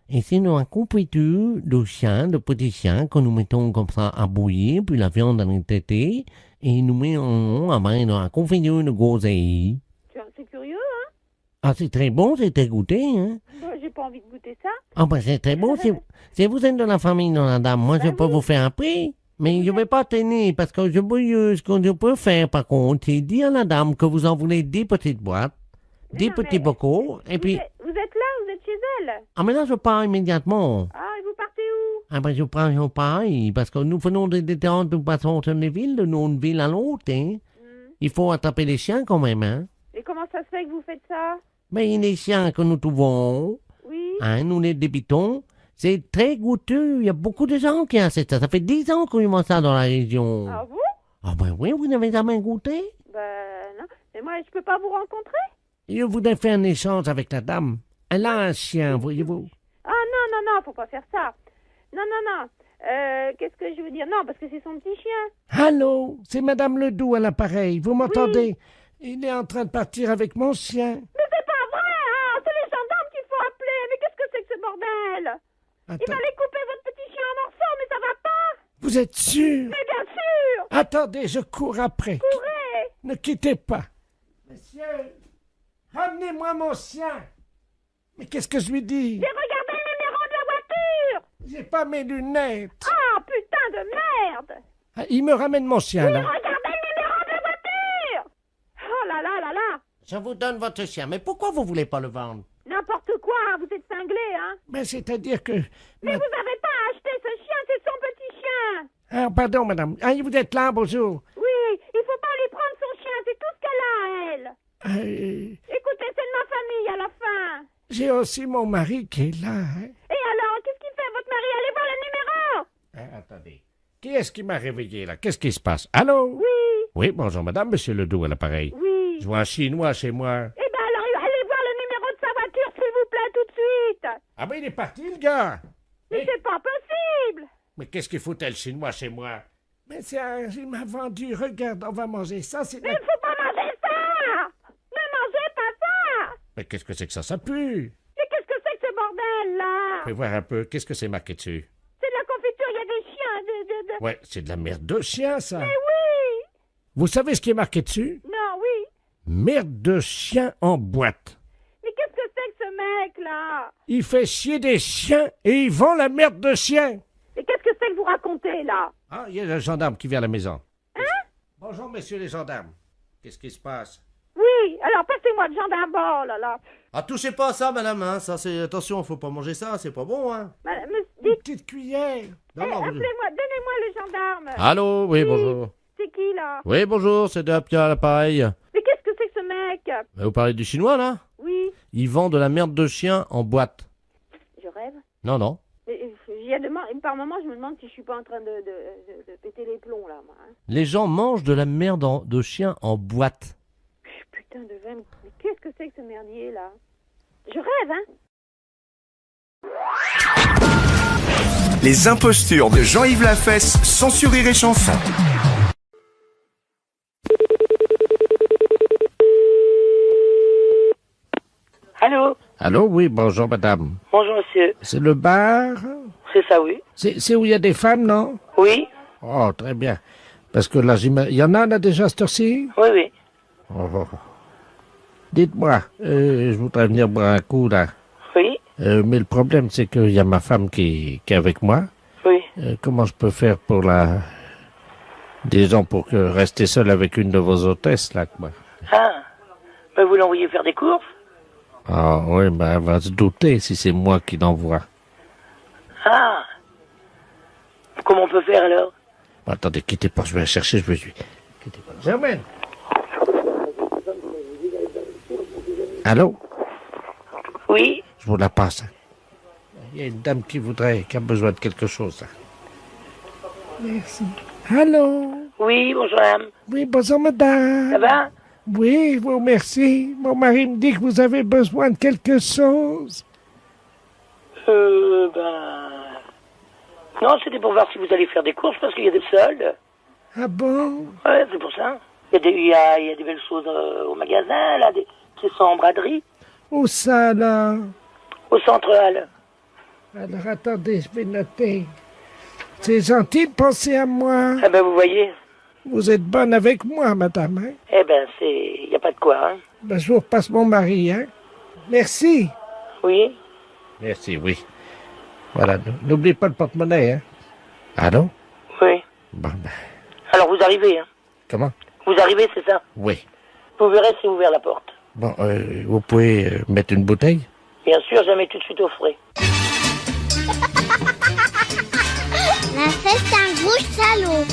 Et c'est dans la confiture de chien, de petits chiens, que nous mettons comme ça à bouillir, puis la viande en est traitée, et nous mettons après dans la confiture de groseille. C'est curieux, hein? Ah, c'est très bon, c'est à goûter, hein? Bon, j'ai pas envie de goûter ça. Ah, ben, c'est très bon. Si vous êtes de la famille de la dame, moi, je peux vous faire un prix. Mais je vais pas tenir, parce que ce que je peux faire, par contre, c'est dire à la dame que vous en voulez 10 petites boîtes, 10 petits bocaux, et puis... Vous êtes là, vous êtes chez elle. Ah, mais là, je pars immédiatement. Ah, et vous partez où? Ah, ben, je prends pareil, parce que nous faisons des détentes de façon sur les villes, de une ville à l'autre, hein. Il faut attraper les chiens, quand même, hein. Et comment ça se fait que vous faites ça? Mais les chiens que nous trouvons, Oui. hein, nous les débitons, c'est très goûteux. Il y a beaucoup de gens qui achètent ça. Ça fait 10 ans qu'on mange ça dans la région. Ah bon? Ah ben oui, vous n'avez jamais goûté? Ben non. Mais moi, je peux pas vous rencontrer? Je voudrais faire un échange avec la dame. Elle a un chien, voyez-vous. Ah non, faut pas faire ça. Non. Qu'est-ce que je veux dire? Non, parce que c'est son petit chien. Allô, c'est Madame Ledoux à l'appareil. Vous m'entendez? Il est en train de partir avec mon chien. Mais c'est pas vrai, hein! C'est les gendarmes qu'il faut appeler. Mais qu'est-ce que c'est que ce bordel? Il va aller couper votre petit chien en morceaux, mais ça va pas! Vous êtes sûr? Mais bien sûr! Attendez, je cours après. Courez! Ne quittez pas. Monsieur, ramenez-moi mon chien. Mais qu'est-ce que je lui dis? J'ai regardé le numéro de la voiture! J'ai pas mes lunettes. Ah, putain de merde! Ah, il me ramène mon chien, Oui, là. regardez le numéro de la voiture! Oh là là là là! Je vous donne votre chien, mais pourquoi vous voulez pas le vendre? N'importe quoi, vous êtes cinglé, hein? Mais c'est-à-dire que... Mais vous avez pas acheté ce chien, c'est son petit chien! Ah, pardon, madame. Ah, vous êtes là, bonjour. Oui, il faut pas lui prendre son chien, c'est tout ce qu'elle a, elle! Écoutez, c'est de ma famille, à la fin! J'ai aussi mon mari qui est là, hein. Et alors, qu'est-ce qu'il fait, votre mari? Allez voir le numéro! Attendez. Qui est-ce qui m'a réveillé, là? Qu'est-ce qui se passe? Allô? Oui! Oui, bonjour, madame, monsieur Ledoux à l'appareil. Oui! Je vois un Chinois chez moi. Eh ben alors, allez voir le numéro de sa voiture, s'il vous plaît, tout de suite! Ah ben, il est parti, le gars! Mais c'est pas possible! Mais qu'est-ce qu'il foutait, le Chinois, chez moi? Mais il m'a vendu. Regarde, on va manger ça, c'est... Mais il faut pas manger ça! Ne mangez pas ça! Mais qu'est-ce que c'est que ça pue? Mais qu'est-ce que c'est que ce bordel, là? Fais voir un peu, qu'est-ce que c'est marqué dessus? C'est de la confiture, il y a des chiens, de... Ouais, c'est de la merde de chien, ça. Mais oui! Vous savez ce qui est marqué dessus? Non, oui. Merde de chien en boîte. Mais qu'est-ce que c'est que ce mec-là? Il fait chier des chiens et il vend la merde de chien. Mais qu'est-ce que c'est que vous racontez, là? Ah, il y a le gendarme qui vient à la maison. Hein? Bonjour, messieurs les gendarmes. Qu'est-ce qui se passe? Oui, alors passez-moi le gendarme, oh là là. Ah, touchez pas à ça, madame, hein. Ça, c'est... Attention, faut pas manger ça, c'est pas bon, hein. Madame, Une petite cuillère. Non, non, appelez-moi, donnez-moi le gendarme. Allô, oui, bonjour. C'est qui, là? Oui, bonjour, c'est Dapia à l'appareil. Mais qu'est-ce que c'est que ce mec? Vous parlez du chinois, là? Oui. Il vend de la merde de chien en boîte. Je rêve. Non. Par moment, je me demande si je suis pas en train de péter les plombs, là, moi. Hein. Les gens mangent de la merde de chien en boîte. Putain de veine. Mais qu'est-ce que c'est que ce merdier, là? Je rêve, hein? Les impostures de Jean-Yves Lafesse, sans sur Rire et Chanson. Allô? Allô, oui, bonjour, madame. Bonjour, monsieur. C'est le bar? C'est ça, oui. C'est où il y a des femmes, non? Oui. Oh, très bien. Parce que là, il y en a là déjà cette heure-ci? Oui, oui. Oh. Dites-moi, je voudrais venir boire un coup, là. Oui. Mais le problème, c'est qu'il y a ma femme qui est avec moi. Oui. Comment je peux faire pour disons, pour rester seul avec une de vos hôtesses, là, quoi? Ah. Ben, vous l'envoyez faire des courses? Ah, oui, ben, elle va se douter si c'est moi qui l'envoie. Ah. Comment on peut faire, alors? Attendez, quittez pas, je vais la chercher, je vais lui... Quittez pas. Germaine! Allô? Oui. Je vous la passe. Il y a une dame qui a besoin de quelque chose, là. Merci. Allô? Oui, bonjour, madame. Oui, bonjour, madame. Ça va? Oui, je vous remercie. Mon mari me dit que vous avez besoin de quelque chose. Non, c'était pour voir si vous allez faire des courses parce qu'il y a des soldes. Ah bon? Ouais, c'est pour ça. Il y a des belles choses au magasin, là, qui sont en braderie. Où ça, là? Au central. Alors, attendez, je vais noter. C'est gentil de penser à moi. Eh ben, vous voyez. Vous êtes bonne avec moi, madame, hein? Eh ben, il n'y a pas de quoi, hein. Ben, je vous repasse mon mari, hein? Merci. Oui. Merci, oui. Voilà, n'oublie pas le porte-monnaie, hein. Ah non? Oui. Bon, ben, Alors vous arrivez, hein. comment? Vous arrivez, c'est ça? Oui. Vous verrez si ouvert la porte. Bon, vous pouvez mettre une bouteille? Bien sûr, jamais tout de suite au frais. La fête, c'est un gros salaud.